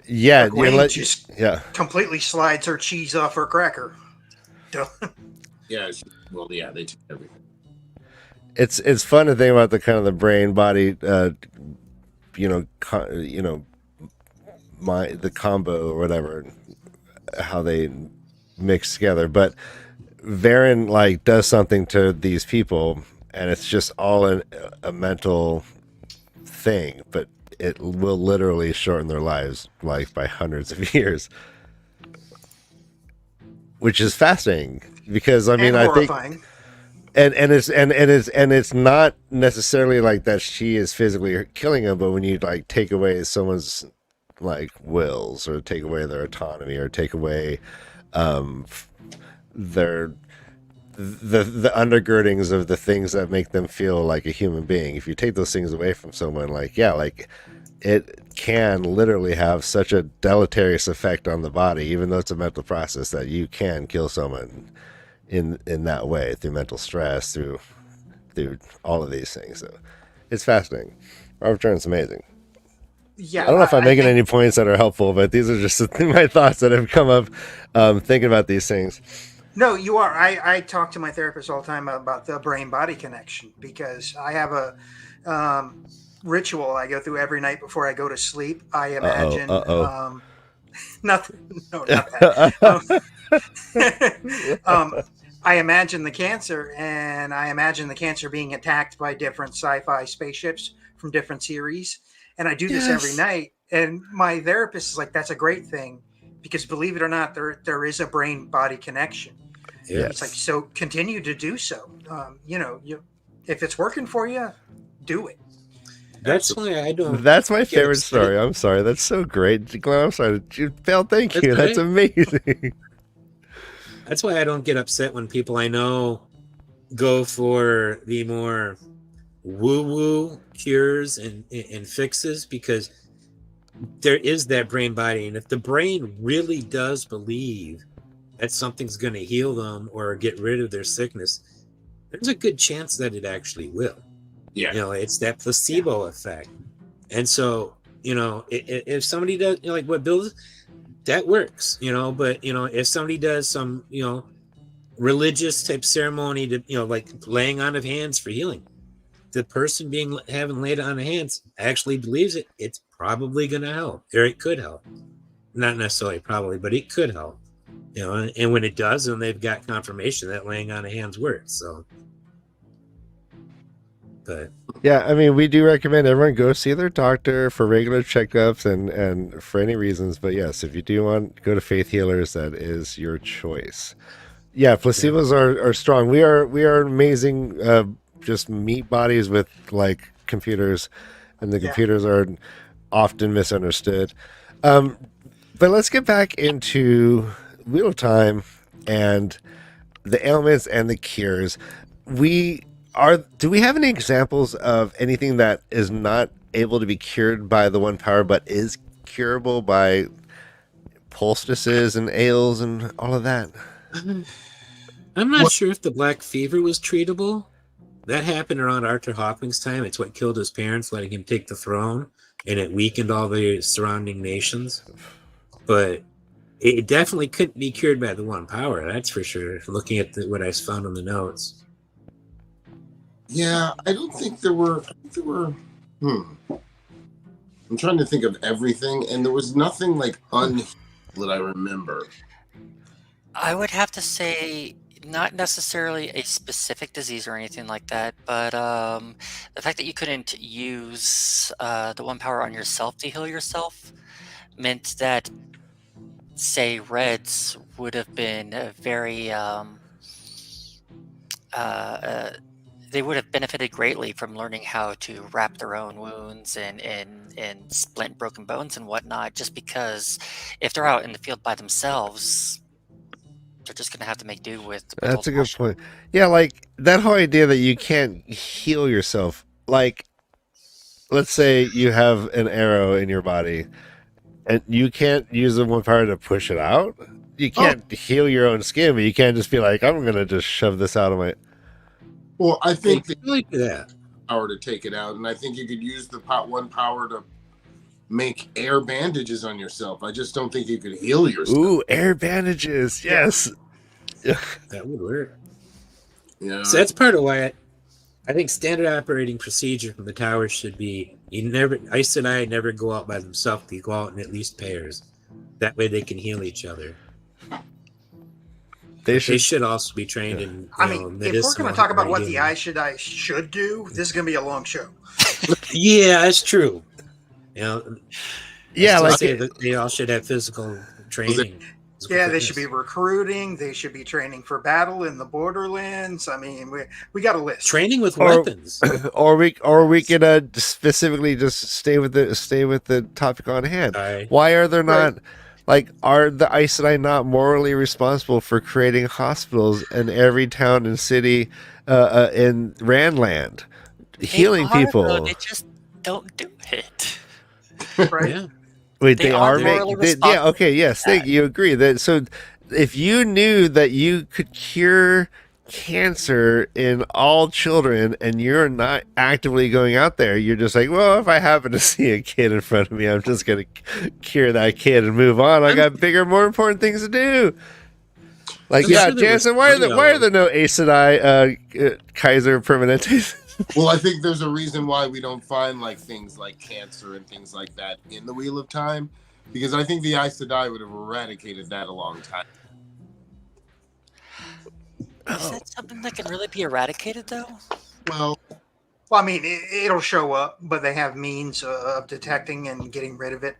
Yeah, Gawain just yeah, completely slides her cheese off her cracker. Yeah. Well, yeah, they take everything. it's fun to think about the kind of the brain body, the combo or whatever, how they mix together. But Varen like does something to these people, and it's just all a mental thing, but it will literally shorten their lives like by hundreds of years, which is fascinating because I mean, and I horrifying. think it's not necessarily like that she is physically killing him, but when you like take away someone's like wills or take away their autonomy or take away their the undergirdings of the things that make them feel like a human being, if you take those things away from someone, like it can literally have such a deleterious effect on the body, even though it's a mental process, that you can kill someone in that way through mental stress, through all of these things. So it's fascinating. Robert Jordan's amazing. Yeah, I don't know if I'm making think- any points that are helpful, but these are just my thoughts that have come up thinking about these things. No, you are. I talk to my therapist all the time about the brain-body connection, because I have a ritual I go through every night before I go to sleep. I imagine nothing. No, not that. I imagine the cancer, and I imagine the cancer being attacked by different sci-fi spaceships from different series. And I do this every night. And my therapist is like, "That's a great thing, because believe it or not, there is a brain-body connection." Yeah. It's like, so continue to do so. If it's working for you, do it. That's why I don't. That's my get favorite upset. story. I'm sorry. That's so great. Glenn, I'm sorry. Phil, thank That's you. That's great. amazing. That's why I don't get upset when people I know go for the more woo-woo cures and fixes, because there is that brain body, and if the brain really does believe that something's going to heal them or get rid of their sickness, there's a good chance that it actually will. Yeah. It's that placebo effect. And so, if somebody does, like what Bill does, that works, but, if somebody does some, religious type ceremony to, like laying on of hands for healing, the person having laid on of hands actually believes it, it's probably going to help, or it could help. Not necessarily probably, but it could help. And when it does, then they've got confirmation that laying on of hands works. So, but Yeah, I mean, we do recommend everyone go see their doctor for regular checkups and for any reasons. But yes, if you do want to go to faith healers, that is your choice. Yeah, placebos are strong. We are amazing, just meat bodies with like computers, and the computers are often misunderstood. But let's get back into Wheel Time and the ailments and the cures. Do we have any examples of anything that is not able to be cured by the one power, but is curable by poultices and ales and all of that? I'm not sure if the black fever was treatable. That happened around Arthur Hawking's time. It's what killed his parents, letting him take the throne, and it weakened all the surrounding nations. But it definitely couldn't be cured by the one power, that's for sure, looking at what I found in the notes. Yeah, I don't think there were. I'm trying to think of everything, and there was nothing like unhealed that I remember. I would have to say not necessarily a specific disease or anything like that, but the fact that you couldn't use the one power on yourself to heal yourself meant that, say, Reds would have been very they would have benefited greatly from learning how to wrap their own wounds and splint broken bones and whatnot, just because if they're out in the field by themselves, they're just going to have to make do with That's a good point. Yeah, like that whole idea that you can't heal yourself. Like, let's say you have an arrow in your body and you can't use the one power to push it out. You can't heal your own skin, but you can't just be like, I'm going to just shove this out of my... Well, I think the Like that. power to take it out, and I think you could use the one power to make air bandages on yourself. I just don't think you could heal yourself. Ooh, air bandages. Yes. That would work. Yeah. So that's part of why I think standard operating procedure from the towers should be Ice and I never go out by themselves. They go out in at least pairs. That way they can heal each other. They should also be trained in. I mean, if we're going to talk about what the I should do, this is going to be a long show. Yeah, that's true. Yeah, like say that they all should have physical training. Yeah, they should be recruiting. They should be training for battle in the borderlands. I mean, we got a list. Training with weapons. Or we could specifically just stay with the topic on hand. Why are there not are the Aes Sedai not morally responsible for creating hospitals in every town and city in Randland, healing people? Though, they just don't do it. Right? Yeah. Wait, They they are are morally making. Yeah, responsible okay, yes, for that. you agree that. So, if you knew that you could cure cancer in all children, and you're not actively going out there, you're just like, well, if I happen to see a kid in front of me, I'm just gonna cure that kid and move on. I got bigger, more important things to do. Like, I'm yeah, sure there Jansen, was why are there no Aes Sedai Kaiser Permanentes? Well, I think there's a reason why we don't find like things like cancer and things like that in the Wheel of Time, because I think the Aes Sedai would have eradicated that a long time. Is that something that can really be eradicated, though? Well, I mean, it'll show up, but they have means of detecting and getting rid of it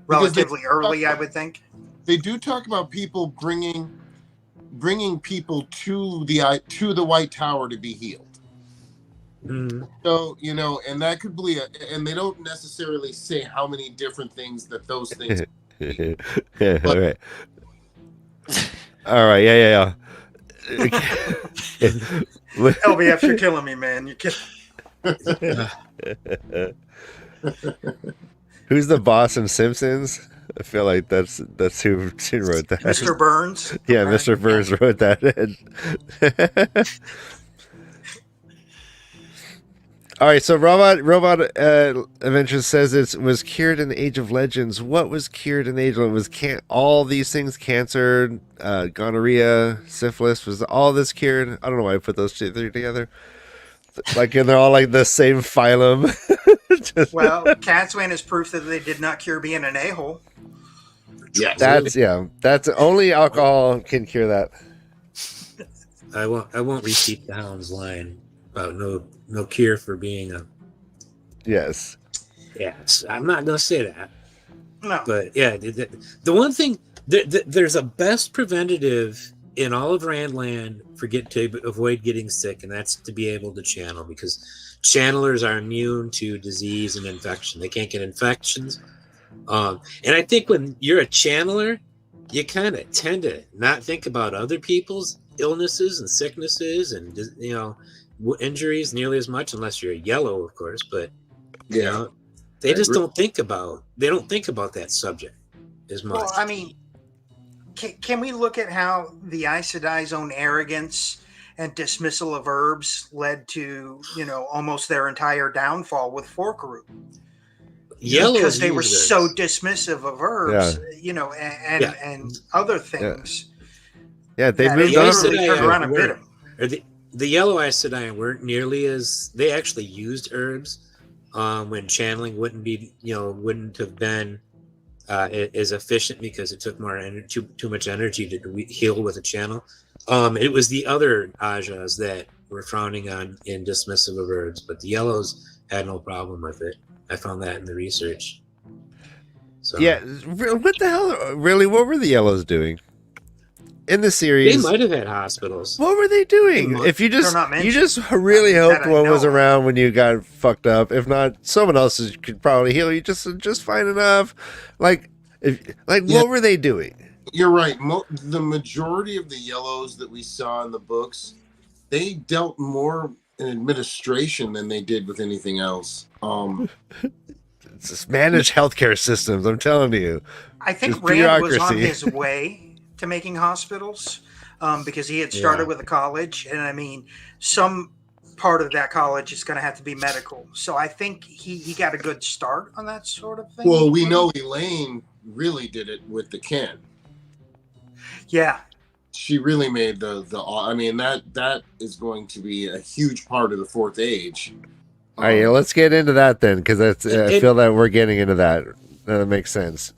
relatively early, I would think. They do talk about people bringing people to the White Tower to be healed. Mm. So, and that could be and they don't necessarily say how many different things that those things. Yeah, all right. All right, yeah. LBF, you're killing me, man. You're killing. Who's the boss in Simpsons? I feel like that's who wrote that. Mr. Burns. Yeah, Right. Mr. Burns wrote that. All right, so Robot Adventures says it was cured in the Age of Legends. What was cured in the Age of Legends? Was all these things, cancer, gonorrhea, syphilis, was all this cured? I don't know why I put those two together. Like, and they're all like the same phylum. Well, Catswan is proof that they did not cure being an a-hole. Yes. That's only alcohol can cure that. I won't repeat the Hound's line about no cure for being a. Yes. Yes, I'm not gonna say that. No. But yeah, the one thing there's a best preventative in all of Randland to avoid getting sick, and that's to be able to channel, because channelers are immune to disease and infection. They can't get infections. And I think when you're a channeler, you kind of tend to not think about other people's illnesses and sicknesses and injuries nearly as much, unless you're a yellow, of course. But they just don't think about that subject as much. Well, I mean, can we look at how the Aes Sedai's own arrogance and dismissal of herbs led to almost their entire downfall with Forkaru? Yellow, because they were so dismissive of herbs, and other things. Yeah, they moved the on. Aes Sedai Turned around and bit them. Or the yellow Aes Sedai weren't nearly as. They actually used herbs when channeling wouldn't have been as efficient, because it took too much energy to heal with a channel. It was the other Ajas that were frowning on and dismissive of herbs, but the yellows had no problem with it. I found that in the research. So, yeah, what the hell? Really, what were the yellows doing in the series? they might have had hospitals. What were they doing? If you just really hoped one was around when you got fucked up. If not, someone else could probably heal you just fine enough. What were they doing? You're right. The majority of the yellows that we saw in the books, they dealt more in administration than they did with anything else. It's just managed healthcare systems. I'm telling you. I think Just Rand was on bureaucracy. his way to making hospitals because he had started with a college, and I mean, some part of that college is going to have to be medical. So I think he got a good start on that sort of thing. Well, we know Elaine really did it with the Ken. Yeah. She really made I mean, that is going to be a huge part of the Fourth Age. All right, let's get into that then, because I feel that we're getting into that. That makes sense.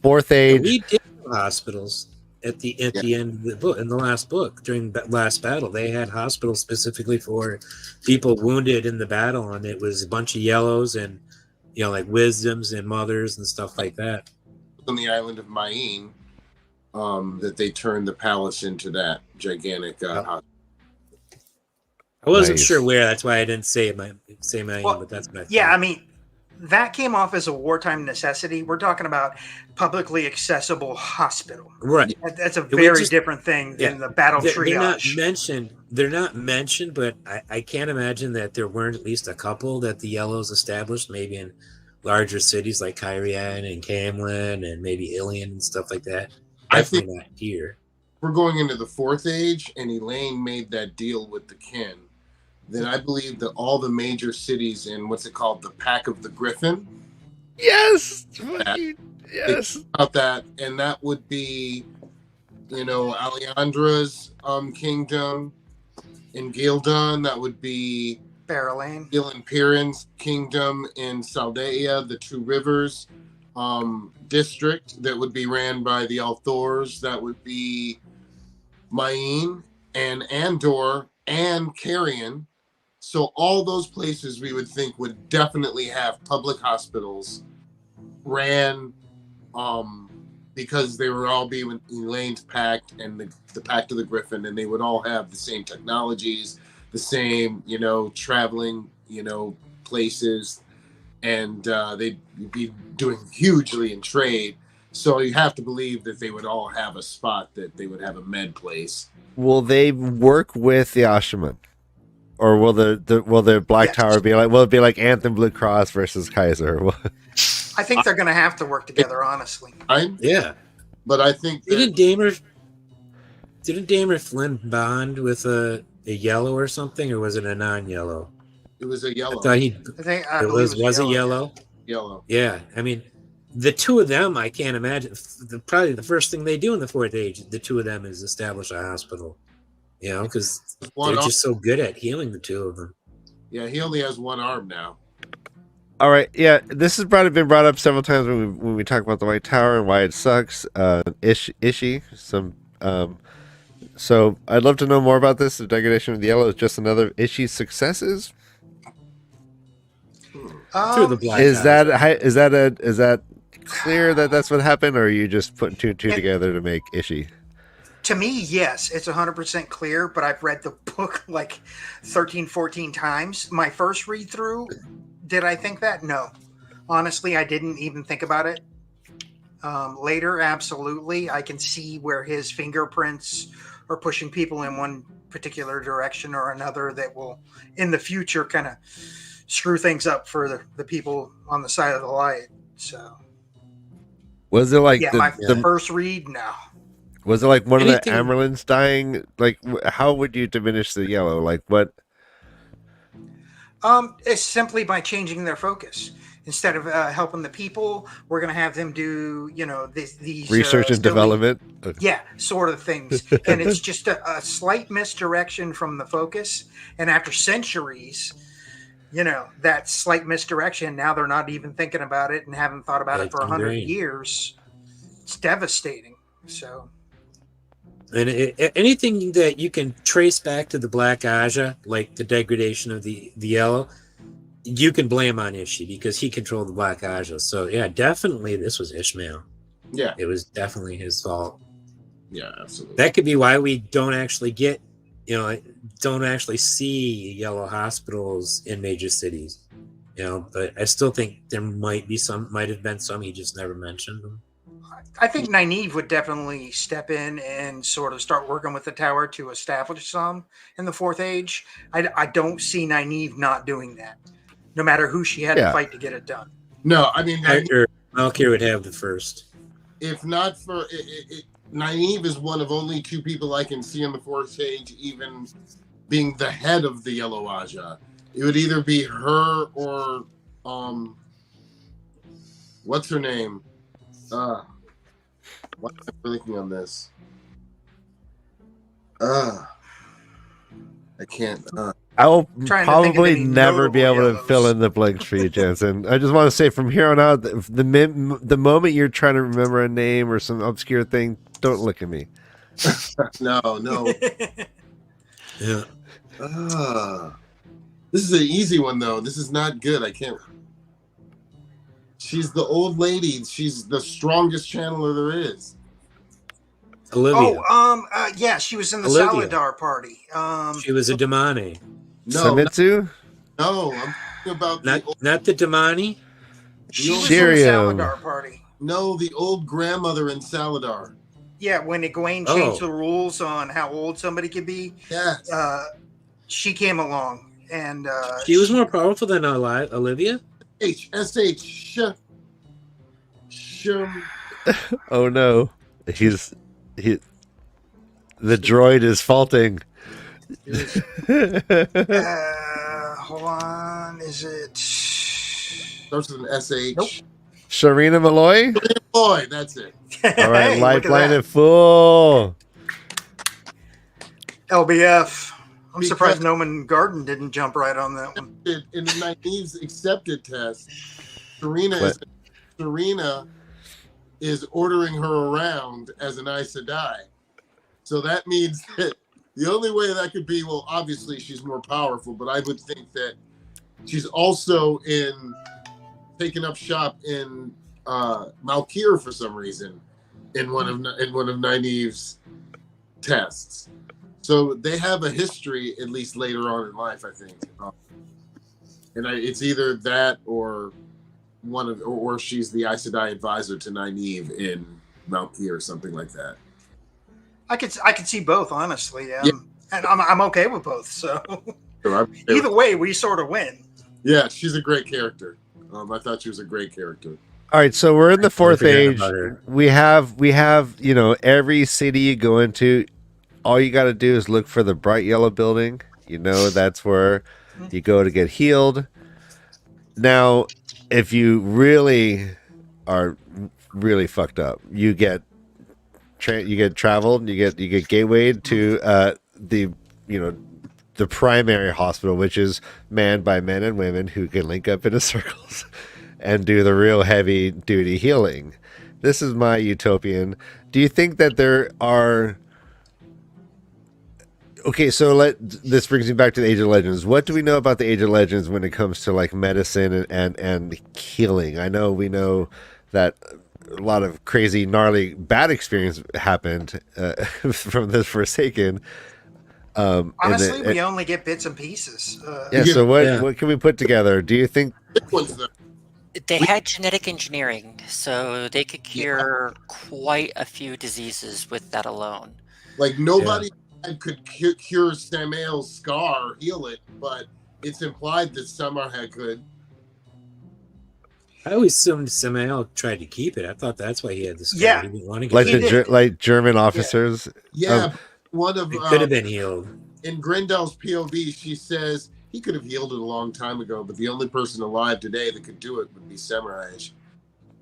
Fourth Age. We did have hospitals at the end of the book. In the last book, during the last battle, they had hospitals specifically for people wounded in the battle, and it was a bunch of yellows and like wisdoms and mothers and stuff like that. On the island of Maine, that they turned the palace into that gigantic hospital. I wasn't Nice. sure where. That's why I didn't say my Well, but that's my Yeah, I thought. mean, that came off as a wartime necessity. We're talking about publicly accessible hospital. Right. That's a we very just- different thing than yeah. the battle They're not triage. mentioned. They're not mentioned, but I can't imagine that there weren't at least a couple that the Yellows established, maybe in larger cities like Kyrian and Camlin and maybe Ilion and stuff like that. I think Definitely not here. we're going into the Fourth Age, and Elaine made that deal with the kin. Then I believe that all the major cities in what's it called, the Pack of the Griffin, Yes. Fucking yes. about that, and that would be, Alejandro's kingdom. In Gildon, that would be Barrelane. Dylan Piran's kingdom. In Saldea, the Two Rivers district that would be ran by the Althors. That would be Maine and Andor and Carrion. So all those places we would think would definitely have public hospitals ran because they were all being Elaine's pact and the Pact of the Griffin, and they would all have the same technologies, the same, traveling, places, and they'd be doing hugely in trade. So you have to believe that they would all have a spot that they would have a med place. Will they work with the Ashaman? Or will the Black Yes. Tower be like? Will it be like Anthem Blue Cross versus Kaiser? I think they're going to have to work together, honestly. Yeah. But I think that Didn't Damer Flynn bond with a yellow or something, or was it a non-yellow? it was a yellow. I thought he I it believe was a yellow. Yellow. Yeah, I mean, the two of them, I can't imagine. Probably the first thing they do in the Fourth Age, the two of them, is establish a hospital. Because One they're arm. just so good at healing the two of them. Yeah, he only has one arm now. All right, yeah, this has been brought up several times when we talk about the White Tower and why it sucks. Ishi, so I'd love to know more about this. The degradation of the Yellow is just another Ishi's successes. Through the Black Is Tower. that clear that that's what happened, or are you just putting two and two together to make Ishi? To me, yes, it's 100% clear, but I've read the book like 13, 14 times. My first read through, did I think that? No. Honestly, I didn't even think about it. Later, absolutely. I can see where his fingerprints are pushing people in one particular direction or another that will, in the future, kind of screw things up for the people on the side of the light. So, Was it like my the first read? No. was it like one of Anything- the Amerlins dying? Like, how would you diminish the Yellow? Like, what? It's simply by changing their focus. Instead of helping the people, we're going to have them do, these Research and development. Yeah, sort of things. And it's just a slight misdirection from the focus. And after centuries, that slight misdirection, now they're not even thinking about it and haven't thought about it for 100 ingrained. years. It's devastating. So, And anything that you can trace back to the Black Aja, like the degradation of the Yellow, you can blame on Ishi because he controlled the Black Aja. So yeah, definitely this was Ishmael. Yeah. It was definitely his fault. Yeah, absolutely. That could be why we don't actually see yellow hospitals in major cities. But I still think there might have been some, he just never mentioned them. I think Nynaeve would definitely step in and sort of start working with the tower to establish some in the Fourth Age. I don't see Nynaeve not doing that, no matter who she had to fight to get it done. No, I mean, Malkir would have the first. if not for Nynaeve is one of only two people I can see on the Fourth Age even being the head of the Yellow Aja. It would either be her or what's her name? Why am I blinking on this? I can't. I will Trying to think of probably any never be able notable to yellows. fill in the blanks for you, Jensen. I just want to say from here on out, the moment you're trying to remember a name or some obscure thing, don't look at me. No. Yeah. This is an easy one though. This is not good. I can't. She's the old lady. She's the strongest channeler there is. Olivia. Yeah, she was in the Olivia. Saladar party. She was a Damani. No, Samitsu? no, I'm talking about the old, Not the Damani. She was in the Cheerio. Saladar party. no, the old grandmother in Saladar. Yeah, when Egwene changed the rules on how old somebody could be, Yes. she came along and She was more powerful than Olivia. SH. Oh no. The droid is faulting. hold on, is it? Starts with an SH. Nope. Sharina Malloy? Boy, that's it. All right, Hey, light look at blinded that. fool. LBF. I'm Because- surprised Noman Garden didn't jump right on that one. In the Nynaeve's accepted test, Serena is ordering her around as an Aes Sedai. So that means that the only way that could be, well, obviously she's more powerful, but I would think that she's also taking up shop in Malkir for some reason in one of Nynaeve's tests. So they have a history, at least later on in life, I think. And it's either that or or she's the Aes Sedai advisor to Nynaeve in Malkir or something like that. I could see both, honestly. And I'm okay with both. So So either way, we sort of win. yeah, she's a great character. I thought she was a great character. All right, so we're in the fourth forgot age. about her. We have, every city you go into, all you got to do is look for the bright yellow building. That's where you go to get healed. Now, if you really are really fucked up, you get traveled, you get gatewayed to the primary hospital, which is manned by men and women who can link up into circles and do the real heavy duty healing. This is my utopian. Do you think that there are... Okay, so this brings me back to the Age of Legends. What do we know about the Age of Legends when it comes to like medicine and healing? We know that a lot of crazy, gnarly, bad experience happened from this Forsaken. Honestly, we only get bits and pieces. So what can we put together? Do you think... They had genetic engineering, so they could cure quite a few diseases with that alone. Like nobody could cure Samael's scar, heal it, but it's implied that Samarhead could. I always assumed Samael tried to keep it. I thought that's why he had the scar. Yeah. He didn't want to get it. like German officers. Yeah, one of It could have been healed. In Grendel's POV, she says he could have healed it a long time ago, but the only person alive today that could do it would be Samaraj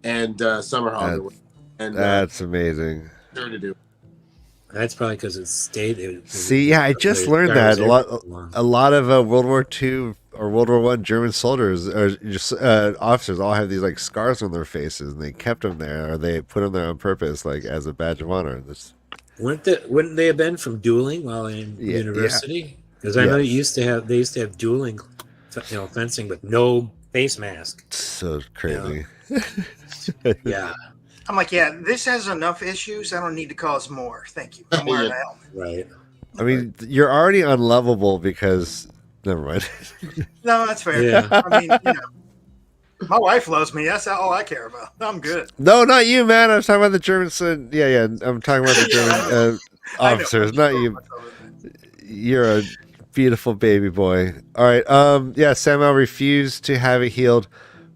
and Summerhog. And That's amazing. sure to do. That's probably because it stayed. See, I just learned that a lot of World War II or World War I German soldiers or just officers all have these like scars on their faces, and they kept them there, or they put them there on purpose, like as a badge of honor. Wouldn't they have been from dueling while in university? Because I know they used to have dueling, fencing, but no face mask. So crazy. Yeah. I'm like, this has enough issues. I don't need to cause more. Thank you. I'm wearing a helmet. Right. I mean, you're already unlovable because... Never mind. No, that's fair. Yeah. I mean, my wife loves me. That's all I care about. I'm good. No, not you, man. I'm talking about the Germans. Yeah. I'm talking about the German officers, not you. You're a beautiful baby boy. All right. Samuel refused to have it healed,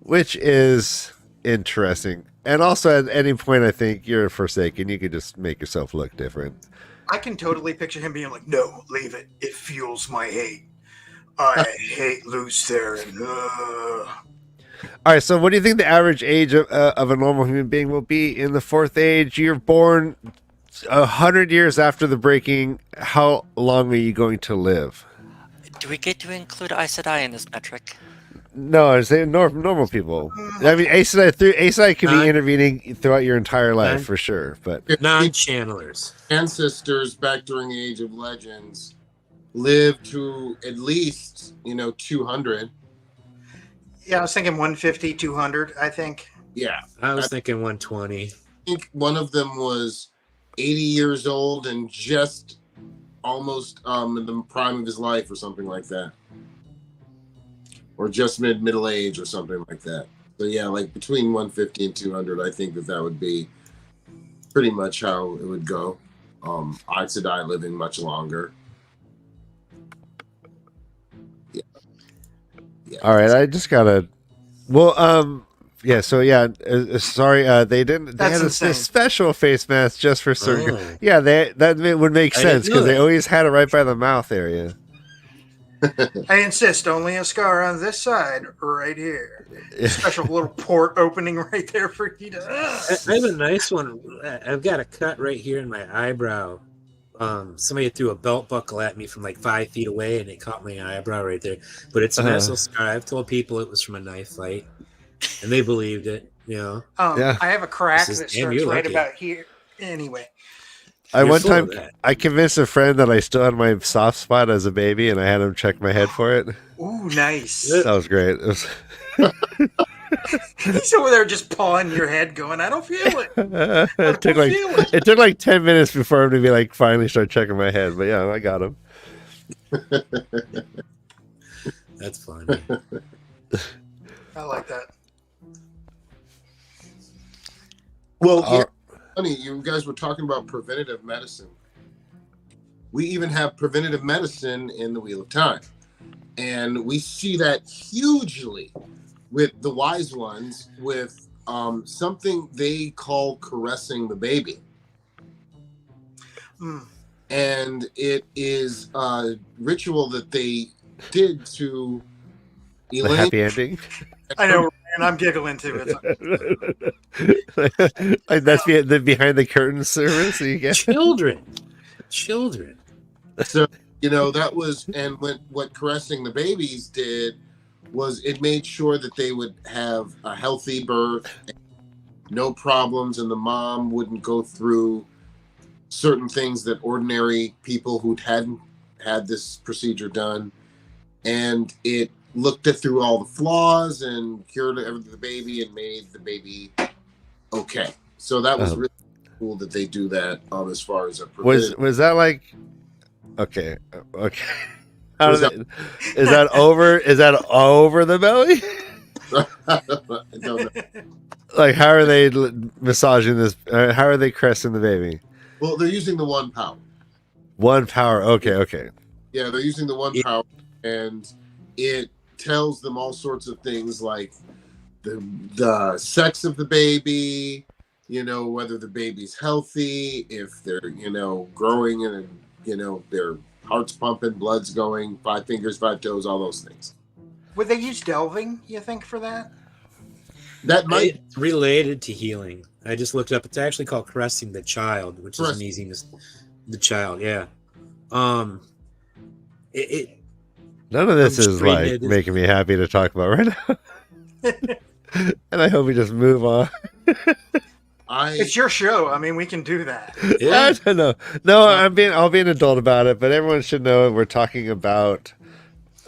which is interesting. And also, at any point, I think you're a Forsaken. You could just make yourself look different. I can totally picture him being like, "No, leave it. It fuels my hate. I hate Lutheran." All right. So, what do you think the average age of a normal human being will be in the fourth age? You're born 100 years after the breaking. How long are you going to live? Do we get to include Aes Sedai in this metric? No, I'm saying normal people. I mean, Aes Sedai could be intervening throughout your entire life for sure, but non-channelers. Ancestors back during the Age of Legends lived to at least 200. Yeah, I was thinking 150, 200. I think. Yeah, I was thinking 120. I think one of them was 80 years old and just almost in the prime of his life or something like that, or just middle age or something like that. So yeah, like between 150 and 200, I think that would be pretty much how it would go. Aes Sedai living much longer. Yeah. All right, I just gotta. Well, yeah. So yeah, sorry. They didn't. They That's had insane. this special face mask just for certain. Oh. Yeah, that would make I didn't sense know because they that. always had it right by the mouth area. I insist, only a scar on this side, right here. Special little port opening right there for you to. I have a nice one. I've got a cut right here in my eyebrow. Somebody threw a belt buckle at me from like 5 feet away, and it caught my eyebrow right there. But it's a nice little scar. I've told people it was from a knife fight, and they believed it. You know. Yeah. I have a crack This is that damn, starts you're right lucky. about here. Anyway, You're One full time of that. I convinced a friend that I still had my soft spot as a baby, and I had him check my head for it. ooh, nice. That was great. It was. He's over there just pawing your head, going, "I don't feel it. it took like feel it." it took like 10 minutes before him to be like finally start checking my head. But yeah, I got him. That's funny. I like that. Well, Uh, funny, you guys were talking about preventative medicine. We even have preventative medicine in the Wheel of Time. And we see that hugely with the wise ones with something they call caressing the baby. Mm. And it is a ritual that they did to The Elaine. happy ending. I know, and I'm giggling too. It's Like that's the behind the curtain service that you get. Children. So, that was, and what caressing the babies did was it made sure that they would have a healthy birth, no problems, and the mom wouldn't go through certain things that ordinary people who hadn't had this procedure done. And it looked through all the flaws and cured the baby and made the baby okay. So that was really cool that they do that as far as a preventative. Was that like okay. How Was do they- is that over the belly? I don't know. Like how are they massaging this? How are they caressing the baby? Well, they're using the one power. One power. Okay. Yeah, they're using the one power, and it tells them all sorts of things like the sex of the baby, whether the baby's healthy, if they're, growing and, their heart's pumping, blood's going, 5 fingers, 5 toes, all those things. Would they use delving, you think, for that? That might It's related to healing. I just looked it up. It's actually called caressing the child, which is an easy the child. Yeah. None of this I'm is straight like headed. making me happy to talk about right now. And I hope we just move on. It's your show. I mean, we can do that. Yeah. I don't know. No, I'll be an adult about it, but everyone should know we're talking about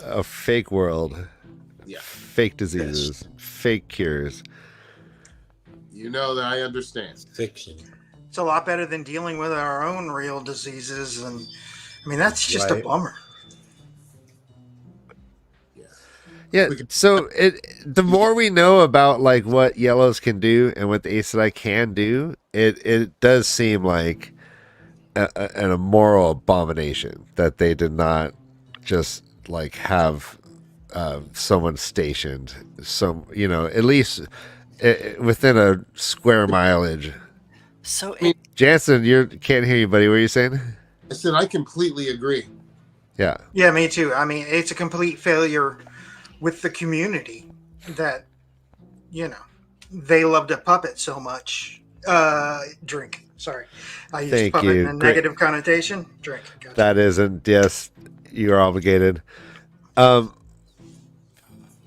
a fake world. Yeah. Fake diseases, fake cures. that I understand. Fiction. It's a lot better than dealing with our own real diseases. And I mean, that's just a Right. bummer. Yeah, so the more we know about like what yellows can do and what the Aes Sedai can do, it does seem like an immoral abomination that they did not just like have someone stationed at least within a square mileage. So Jansen, you can't hear you, buddy. What are you saying? I said I completely agree. Yeah. Yeah, me too. I mean, it's a complete failure with the community that, they loved a puppet so much. Drink. Sorry. I used Thank puppet you. in a Great. negative connotation. Drink. Gotcha. That isn't. Yes, you are obligated.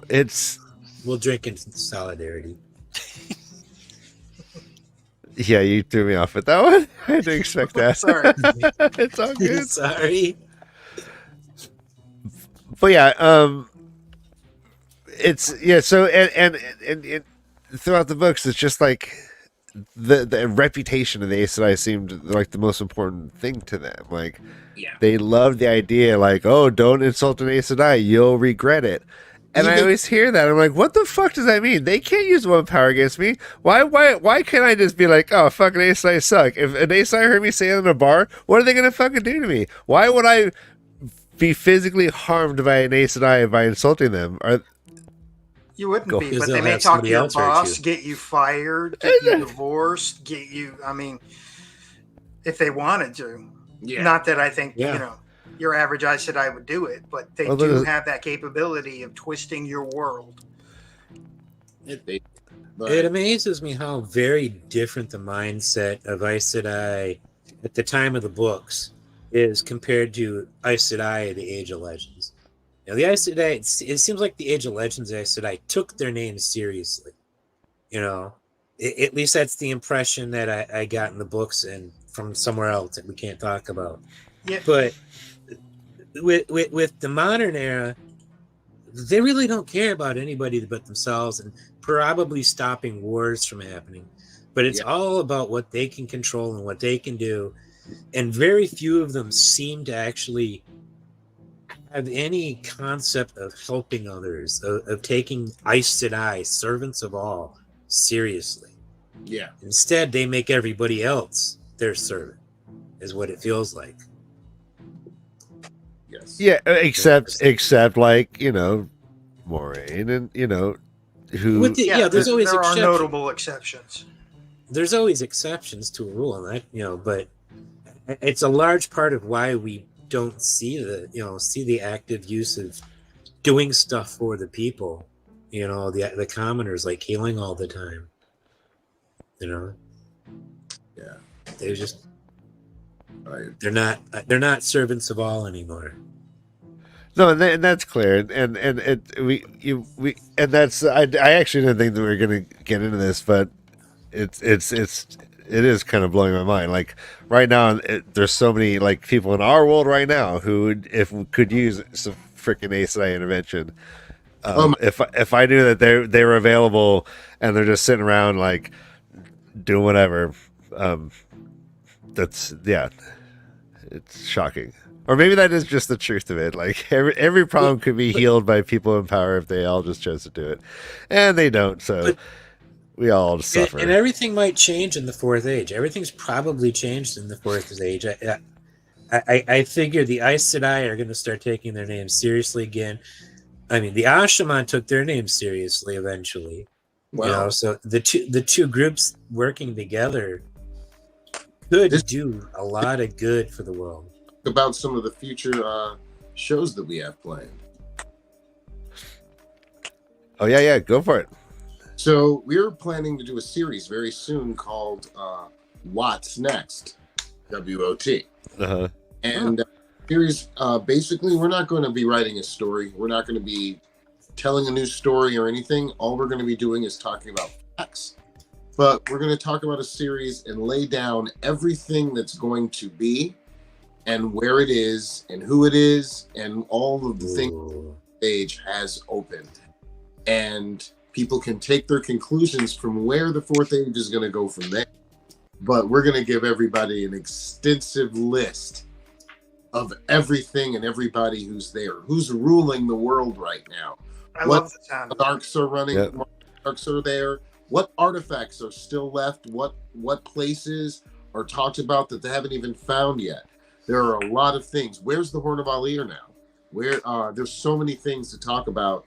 It's We'll drink in solidarity. yeah. You threw me off with that one. I didn't expect that. Sorry. It's all good. Sorry. But yeah, it's yeah. So and throughout the books, it's just like the reputation of the Aes Sedai seemed like the most important thing to them. Like, Yeah. they loved the idea, like, oh, don't insult an Aes Sedai, you'll regret it. And I Even- always hear that. I'm like, what the fuck does that mean? They can't use one power against me. Why can't I just be like, oh, fucking Aes Sedai suck? If an Aes Sedai heard me say it in a bar, what are they gonna fucking do to me? Why would I be physically harmed by an Aes Sedai by insulting them? You wouldn't Go. be, Because but they'll they may have talk to somebody your else hurt boss, you. get you fired, get you divorced, get you. I mean, if they wanted to. Yeah. Not that I think Yeah. your average Aes Sedai would do it, but they Well, do there's- have that capability of twisting your world. But It amazes me how very different the mindset of Aes Sedai at the time of the books is compared to Aes Sedai, the Age of Legends. Now, the Aes Sedai, it seems like the Age of Legends Aes Sedai took their name seriously. You know, at least that's the impression that I got in the books and from somewhere else that we can't talk about. Yeah. But with the modern era, they really don't care about anybody but themselves and probably stopping wars from happening. But it's all about what they can control and what they can do. And very few of them seem to actually have any concept of helping others, of taking Aes Sedai, servants of all, seriously. yeah. Instead, they make everybody else their servant, is what it feels like. Yes. Yeah, except like, Moraine and who With the- Yeah, there's always there are exceptions. notable exceptions. There's always exceptions to a rule, and that but it's a large part of why we don't see the active use of doing stuff for the people. The commoners, like healing all the time. Yeah. They just Right. they're not servants of all anymore. No, and that's clear, and that's I actually didn't think that we were going to get into this, but it is kind of blowing my mind. Like right now, there's so many like people in our world right now who could use some freaking Aes Sedai intervention. If I knew that they were available and they're just sitting around like doing whatever, it's shocking. Or maybe that is just the truth of it. Like every problem could be healed by people in power if they all just chose to do it, and they don't. So we all just suffer. And everything might change in the Fourth Age. Everything's probably changed in the Fourth Age. I figure the Aes Sedai are going to start taking their names seriously again. I mean, the Ashaman took their names seriously eventually. Wow. So the two groups working together could do a lot of good for the world. About some of the future shows that we have planned. Oh yeah, go for it. So we're planning to do a series very soon called What's Next, WOT. Uh-huh. And series, basically, we're not going to be writing a story. We're not going to be telling a new story or anything. All we're going to be doing is talking about facts. But we're going to talk about a series and lay down everything that's going to be and where it is and who it is and all of the things the stage has opened. And people can take their conclusions from where the Fourth Age is going to go from there. But we're going to give everybody an extensive list of everything and everybody who's there, who's ruling the world right now. I What love the sound. Darks are running, Yep. what Darks are there, what artifacts are still left, what places are talked about that they haven't even found yet. There are a lot of things. Where's the Horn of Alir now? Where there's so many things to talk about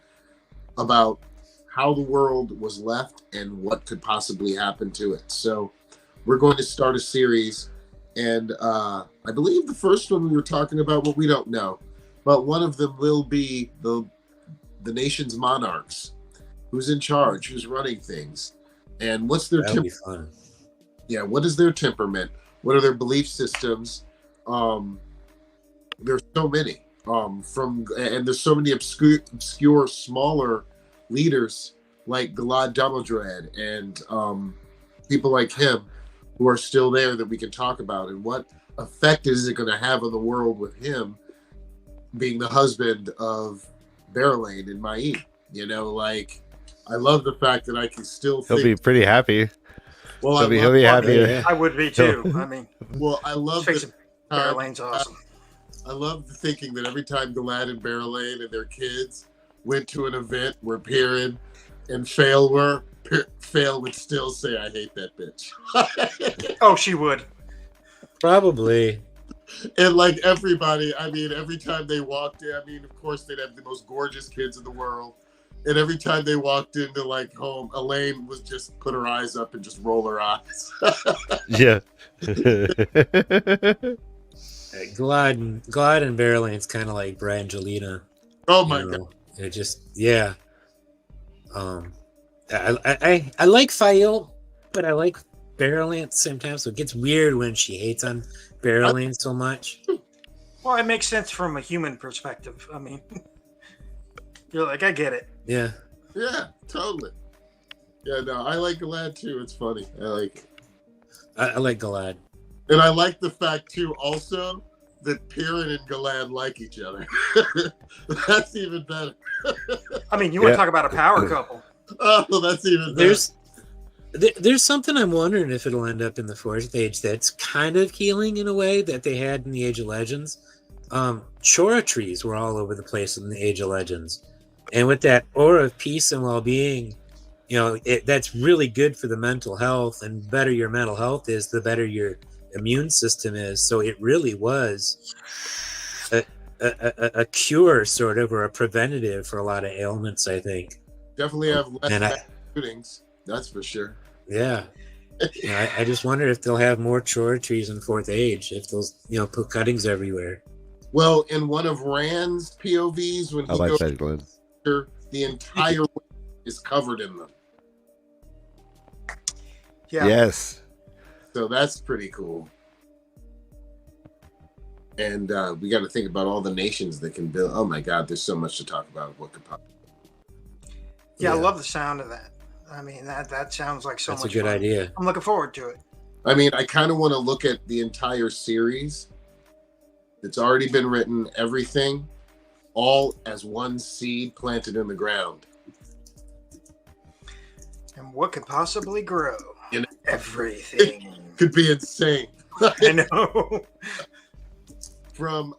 how the world was left and what could possibly happen to it. So we're going to start a series, and I believe the first one we were talking about, well, we don't know, but one of them will be the nation's monarchs, who's in charge, who's running things, and what's their That'll be fun. what is their temperament? What are their belief systems? There's so many and there's so many obscure smaller leaders like Galad Damodred and people like him who are still there that we can talk about, and what effect is it going to have on the world with him being the husband of Berelain and Maine. I love the fact that I can still He'll be pretty happy. Well, He'll be happy. Yeah. I would be too. I mean, Well, I love let's face that. it, Barrelane's awesome. I love the thinking that every time Galad and Barrelane and their kids went to an event where Perrin and Fail were, Fail would still say, "I hate that bitch." Oh, she would. Probably. And like everybody, I mean, every time they walked in, I mean, of course they'd have the most gorgeous kids in the world. And every time they walked into like home, Elaine was just put her eyes up and just roll her eyes. Yeah. Glide and Barrelane's kind of like Brangelina. Oh my god! It just I like Fael, but I like Barrelane at the same time. So it gets weird when she hates on Barrelane so much. Well, it makes sense from a human perspective. I mean, you're like, I get it. Yeah. Yeah, totally. Yeah, no, I like Galad too. It's funny. I like it. I like Galad. And I like the fact too, also, that Perrin and Galad like each other. That's even better. I mean, you want to talk about a power couple? Oh, that's even better. There's something I'm wondering if it'll end up in the Fourth Age that's kind of healing in a way that they had in the Age of Legends. Chora trees were all over the place in the Age of Legends, and with that aura of peace and well-being, that's really good for the mental health. And better your mental health is, the better your immune system is. So it really was a cure, sort of, or a preventative for a lot of ailments, I think. Definitely have less shootings. That's for sure. Yeah. I just wonder if they'll have more chora trees in Fourth Age, if they'll put cuttings everywhere. Well, in one of Rand's POVs, when he like goes that, Glenn. the entire is covered in them. Yeah. Yes. So that's pretty cool. And we got to think about all the nations that can build. Oh my God, there's so much to talk about. What could possibly? Yeah, I love the sound of that. I mean, that sounds like so That's much a good fun. idea. I'm looking forward to it. I mean, I kind of want to look at the entire series that's already been written, everything, all as one seed planted in the ground. And what could possibly grow? Everything. Could be insane. I know.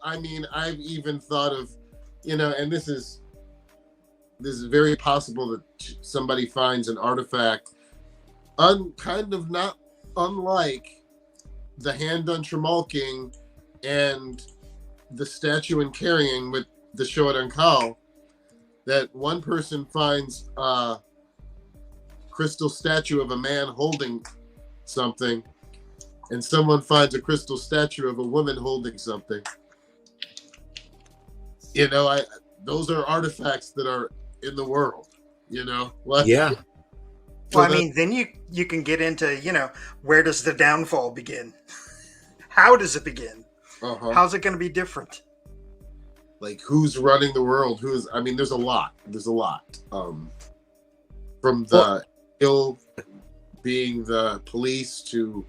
I've even thought of, and this is very possible that somebody finds an artifact kind of not unlike the hand on Tremalking and the statue in Carrying with the Shodan Kal, that one person finds a crystal statue of a man holding something, and someone finds a crystal statue of a woman holding something. Those are artifacts that are in the world, Like, Yeah. Well, I mean, then you can get into, where does the downfall begin? How does it begin? How's it going to be different? Like, who's running the world? There's a lot. There's a lot. From the ill being the police to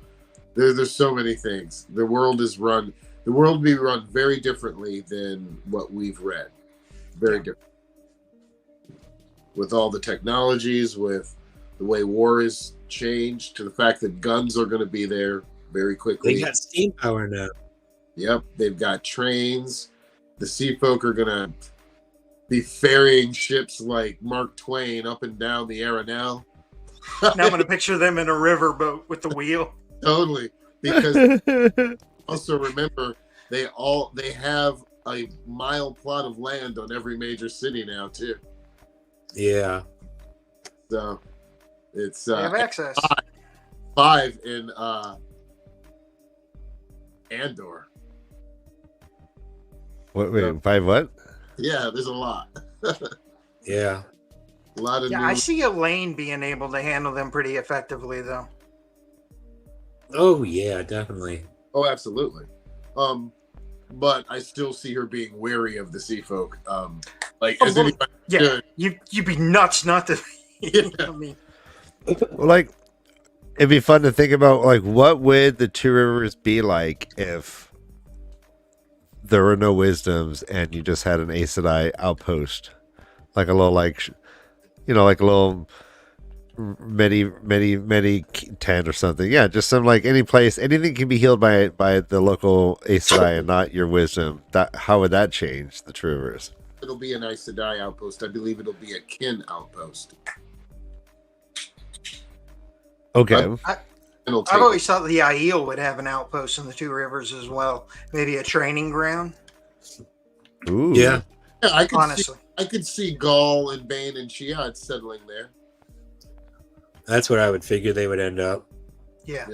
there's so many things. The world will be run very differently than what we've read. Very different. With all the technologies, with the way war is changed, to the fact that guns are going to be there very quickly. They got steam power now. Yep, they've got trains. The sea folk are going to be ferrying ships like Mark Twain up and down the Arenal. Now I'm going to picture them in a riverboat with the wheel. Totally. Because also remember, they have a mile plot of land on every major city now too. Yeah. So it's They have access. 5 in Andor. Wait, 5 what? Yeah, there's a lot. Yeah. A lot of Yeah, new... I see Elaine being able to handle them pretty effectively, though. Oh yeah, definitely. Oh, absolutely. But I still see her being wary of the sea folk. As anybody should. You'd be nuts not to. Yeah. I mean, Like, it'd be fun to think about, like, what would the Two Rivers be like if there were no wisdoms and you just had an Aes Sedai outpost, like a little, like a little many 10 or something. Yeah, just some like any place, anything can be healed by the local Aes Sedai and not your wisdom. That how would that change the Trouvers? It'll be an Aes Sedai outpost. I believe it'll be a kin outpost. Okay. I've always thought the Aiel would have an outpost in the Two Rivers as well. Maybe a training ground. Ooh. Yeah. I could Honestly. I could see Gaul and Bane and Chiad settling there. That's where I would figure they would end up. Yeah.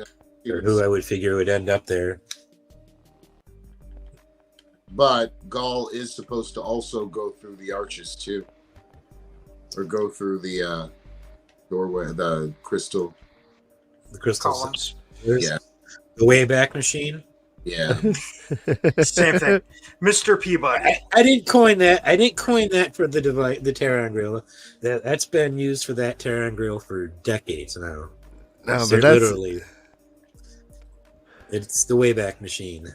Or who I would figure would end up there. But Gaul is supposed to also go through the arches too. Or go through the doorway, the crystal. The crystal Columns. Yeah. The Wayback Machine. Yeah. Same thing. Mr. Peabody. I didn't coin that. I didn't coin that for the device, the Terran Grill. That's been used for that Terran Grill for decades now. No, So but that's literally, it's the Wayback Machine.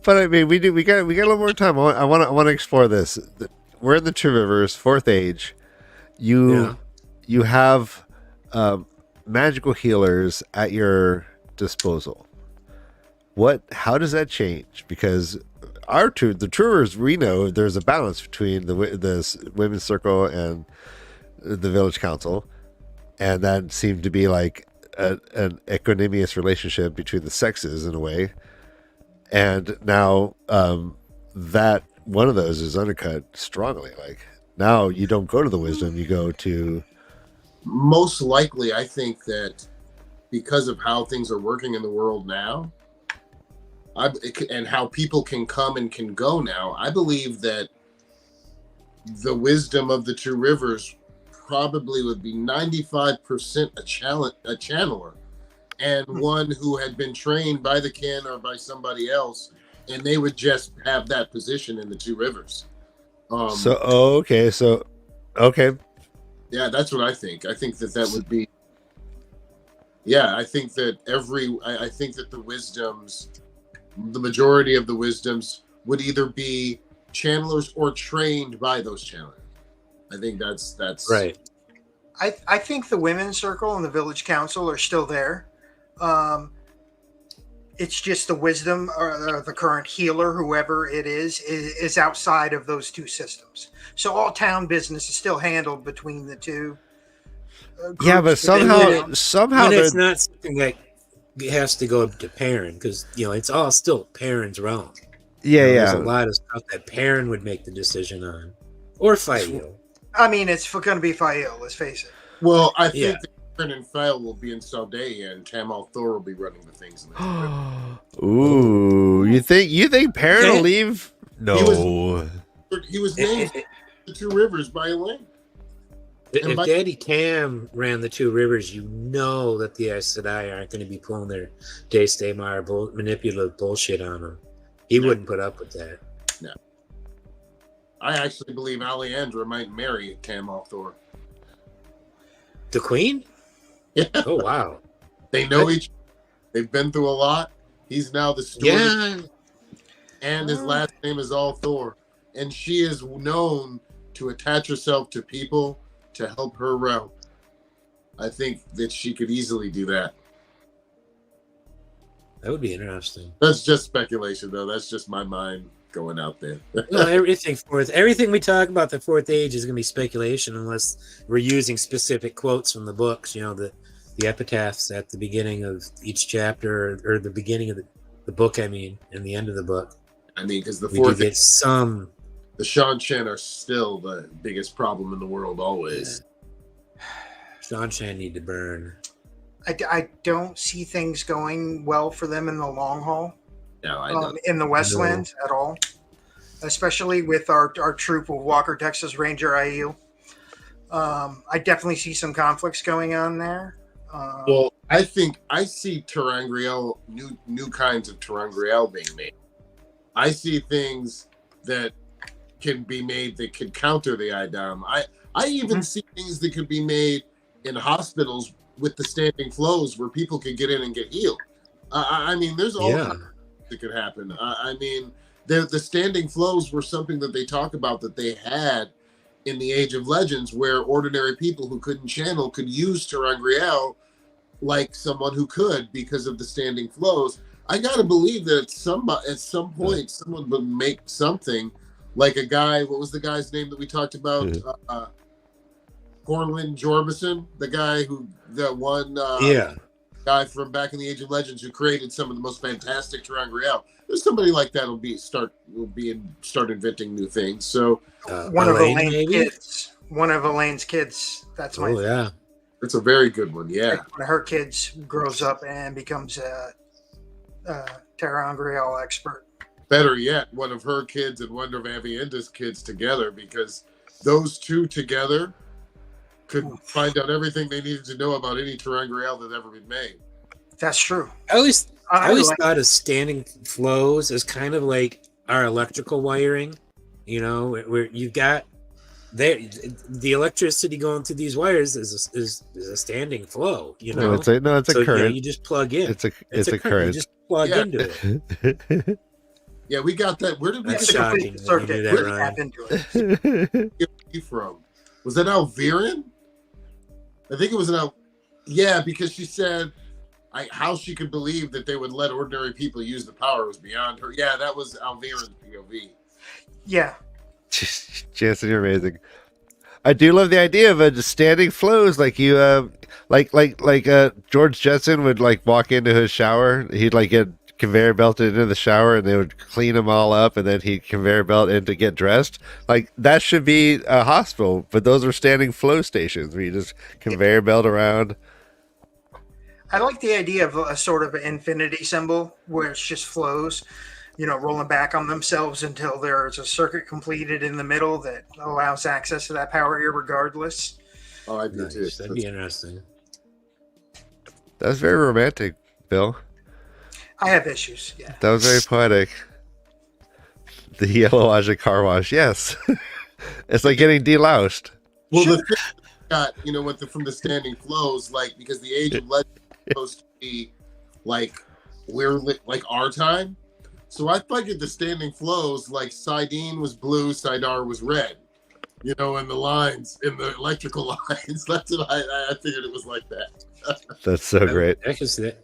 But I mean, we got a little more time. I want to explore this. We're in the Two Rivers, Fourth Age. You have magical healers at your disposal. How does that change? Because the Two Rivers, we know there's a balance between the women's circle and the village council, and that seemed to be like an equanimous relationship between the sexes in a way. And now that one of those is undercut strongly. Like now you don't go to the wisdom, you go to... Most likely, I think that because of how things are working in the world now, and how people can come and can go now, I believe that the wisdom of the Two Rivers probably would be 95% a channeler, and one who had been trained by the kin or by somebody else, and they would just have that position in the Two Rivers. Okay. Yeah, that's what I think. I think that would be. Yeah, I think that I think that the majority of the wisdoms would either be channelers or trained by those channelers. I think that's Right. I think the women's circle and the village council are still there. It's just the wisdom or the current healer, whoever it is outside of those two systems. So all town business is still handled between the two. Yeah, but somehow But it's not something that has to go to Perrin, because it's all still Perrin's realm. There's a lot of stuff that Perrin would make the decision on, or Fael. I mean, it's going to be Fael. Let's face it. Well, I think that Perrin and Fael will be in Saldaea, and Tamal Thor will be running the things. Ooh, you think Perrin will leave? No, he was named the Two Rivers by Elaine. If Daddy Tam ran the Two Rivers, you know that the Aes Sedai aren't going to be pulling their Daystamar manipulative bullshit on him. He wouldn't put up with that. No. I actually believe Alejandra might marry Tamal Thor. The Queen? Yeah. Oh, wow. They know each other. They've been through a lot. He's now the steward. Yeah. And his last name is all Thor. And she is known to attach herself to people to help her realm. I think that she could easily do that. That would be interesting. That's just speculation, though. That's just my mind going out there. No, everything we talk about the Fourth Age is going to be speculation unless we're using specific quotes from the books. The epitaphs at the beginning of each chapter, or the beginning of the book. I mean, and the end of the book. I mean, because the we Fourth get some. The Shan Shan are still the biggest problem in the world, always. Shan Shan need to burn. I don't see things going well for them in the long haul. No, I don't. In the Westland at all, especially with our troop of Walker Texas Ranger Aiel. I definitely see some conflicts going on there. Well, I think I see Terangriel, new kinds of Terangriel being made. I see things that can be made that could counter the Idam. I even see things that could be made in hospitals with the standing flows where people could get in and get healed. I mean, there's all kinds of things that could happen. I mean, the standing flows were something that they talk about that they had in the Age of Legends, where ordinary people who couldn't channel could use terrestrial like someone who could because of the standing flows. I gotta believe that at some point someone would make something like a guy. What was the guy's name that we talked about? Corlin Jorbison, the guy guy from back in the Age of Legends who created some of the most fantastic terrestrial. There's somebody like that will start inventing new things. So one of Elaine's kids. That's my. Oh yeah, it's a very good one. Yeah, one of her kids grows up and becomes a terrestrial expert. Better yet, one of her kids and one of Avienda's kids together, because those two together could find out everything they needed to know about any terrestrial that's ever been made. That's true. I always thought of standing flows as kind of like our electrical wiring, you know, where you've got the electricity going through these wires is a standing flow, you know. It's a current. You know, you just plug in. It's a current. You just plug into it. Yeah, we got that. Where did we That's get shocking. Where did we tap into it? from? Was that Alviren? I think it was yeah, because she said how she could believe that they would let ordinary people use the power was beyond her. Yeah, that was Alviren's POV. Yeah. Jansen, you're amazing. I do love the idea of just standing flows, like you, George Jetson would like walk into his shower. He'd like get conveyor belted into the shower, and they would clean him all up, and then he'd conveyor belt in to get dressed. Like that should be a hospital, but those are standing flow stations where you just conveyor belt around. I like the idea of a sort of an infinity symbol where it's just flows, you know, rolling back on themselves until there's a circuit completed in the middle that allows access to that power irregardless. Oh, I do too. That'd be interesting. That's very romantic, Bill. I have issues. Yeah. That was very poetic. The yellow Aja car wash, yes. It's like getting deloused. Well, the thing got, you know, from the standing flows, like, because the Age of Legends is supposed to be like like our time. So I figured the standing flows, like Sidene was blue, Sidar was red. You know, in the lines, in the electrical lines. That's what I figured it was like that. That's so great. I can see that.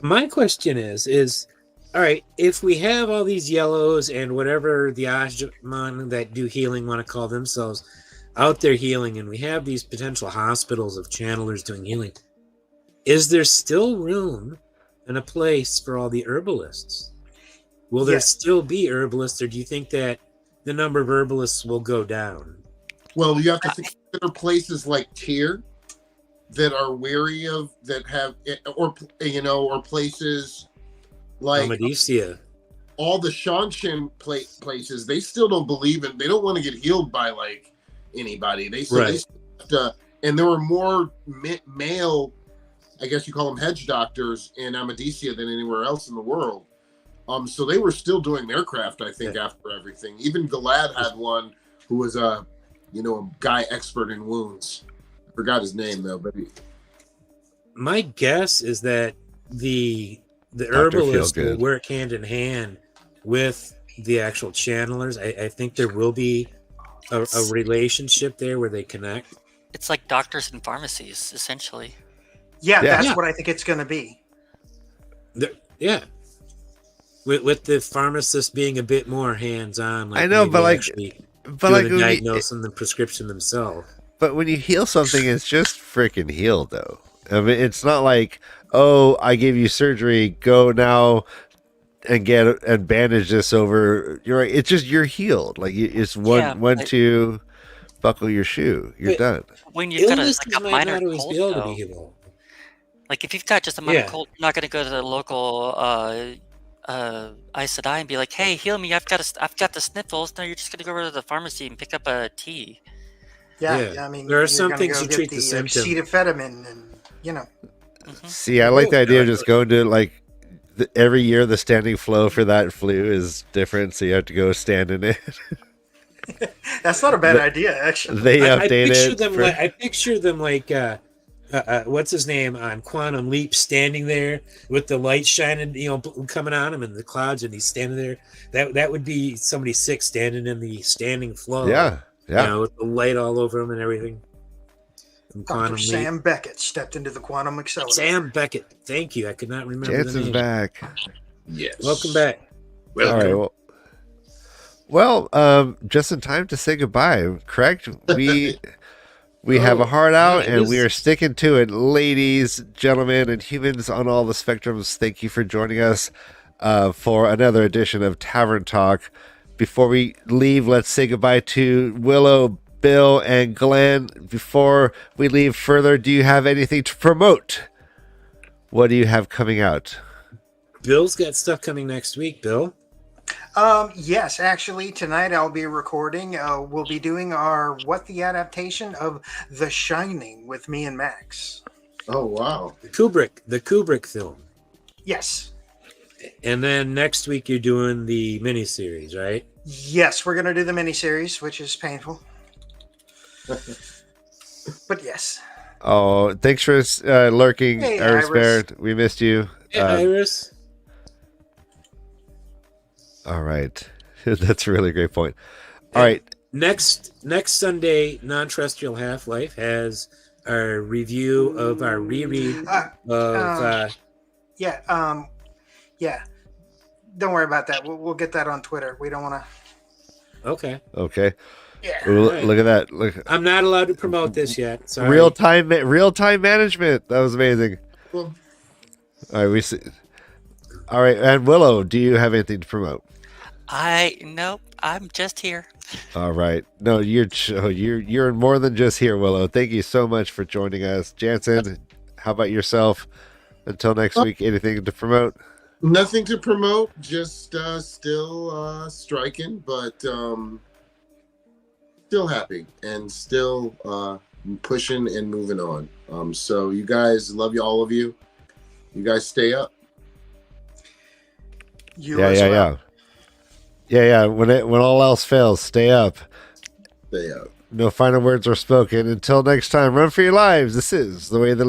My question is all right, if we have all these yellows and whatever the Ajman that do healing want to call themselves out there healing, and we have these potential hospitals of channelers doing healing, is there still room and a place for all the herbalists? Will there still be herbalists, or do you think that the number of herbalists will go down? Well, you have to consider places like Tyr that are wary of, that have, or places like Medicea. All the Shanshin places, they still don't believe in, they don't want to get healed by like anybody. They and there were more male, I guess you call them hedge doctors in Amadisia than anywhere else in the world. So they were still doing their craft, I think, after everything. Even Galad had one who was a guy expert in wounds. I forgot his name though, but my guess is that the herbalist will work hand in hand with the actual channelers. I think there will be a relationship there where they connect. It's like doctors and pharmacies, essentially. Yeah, that's what I think it's going to be. With the pharmacist being a bit more hands-on. Like I know, but like the diagnosis and the prescription themselves. But when you heal something, it's just freaking healed, though. I mean, it's not like, oh, I gave you surgery, go now and bandage this over. You're right. It's just you're healed. Like it's two, buckle your shoe. You're done. When you've got a minor cold, though, like if you've got just a minor cold, you're not going to go to the local Aes Sedai and be like, "Hey, heal me! I've got the sniffles." No, you're just going to go over to the pharmacy and pick up a tea. Yeah, I mean, there are some things to treat the symptom. Acetaminophen, and you know. Mm-hmm. See, I like the idea of just going to like every year the standing flow for that flu is different, so you have to go stand in it. That's not a bad idea, actually. They update it. I picture them like what's his name on Quantum Leap, standing there with the light shining, coming on him in the clouds, and he's standing there. That would be somebody sick standing in the standing flow. Yeah. Yeah. with the light all over them and everything. And Dr. Quantum Leap. Sam Beckett stepped into the quantum accelerator. Sam Beckett. Thank you. I could not remember the Jansen's name. back. Yes. Welcome back. Welcome. All right. Just in time to say goodbye. Correct? We have a heart out, and we are sticking to it. Ladies, gentlemen, and humans on all the spectrums, thank you for joining us for another edition of Tavern Talk. Before we leave, let's say goodbye to Willow, Bill, and Glenn. Before we leave further, do you have anything to promote? What do you have coming out? Bill's got stuff coming next week, Bill. Yes, actually, tonight I'll be recording. We'll be doing our the adaptation of The Shining with me and Max. Oh, wow. The Kubrick film. Yes. And then next week you're doing the miniseries, right? Yes, we're going to do the miniseries, which is painful. But yes. Oh, thanks for lurking, Hey, Iris Iris. Bear. We missed you. Hey, Iris. All right. That's a really great point. All right. Next Sunday, Non-Terrestrial Half-Life has our review of our reread of... Yeah. Don't worry about that. We'll get that on Twitter. We don't want to. Okay. Yeah. Ooh, Right. look at that. Look. I'm not allowed to promote this yet. Sorry. Real time management. That was amazing. Well, All right, we see. All right, and Willow, do you have anything to promote? Nope, I'm just here. All right. No, you're more than just here, Willow. Thank you so much for joining us. Jansen, how about yourself? Until next week, anything to promote? nothing to promote, just still striking, but still happy and still pushing and moving on. So you guys, love you, all of you. You guys stay up. Yeah. When all else fails, stay up. Stay up. No final words are spoken. Until next time, run for your lives. This is the way the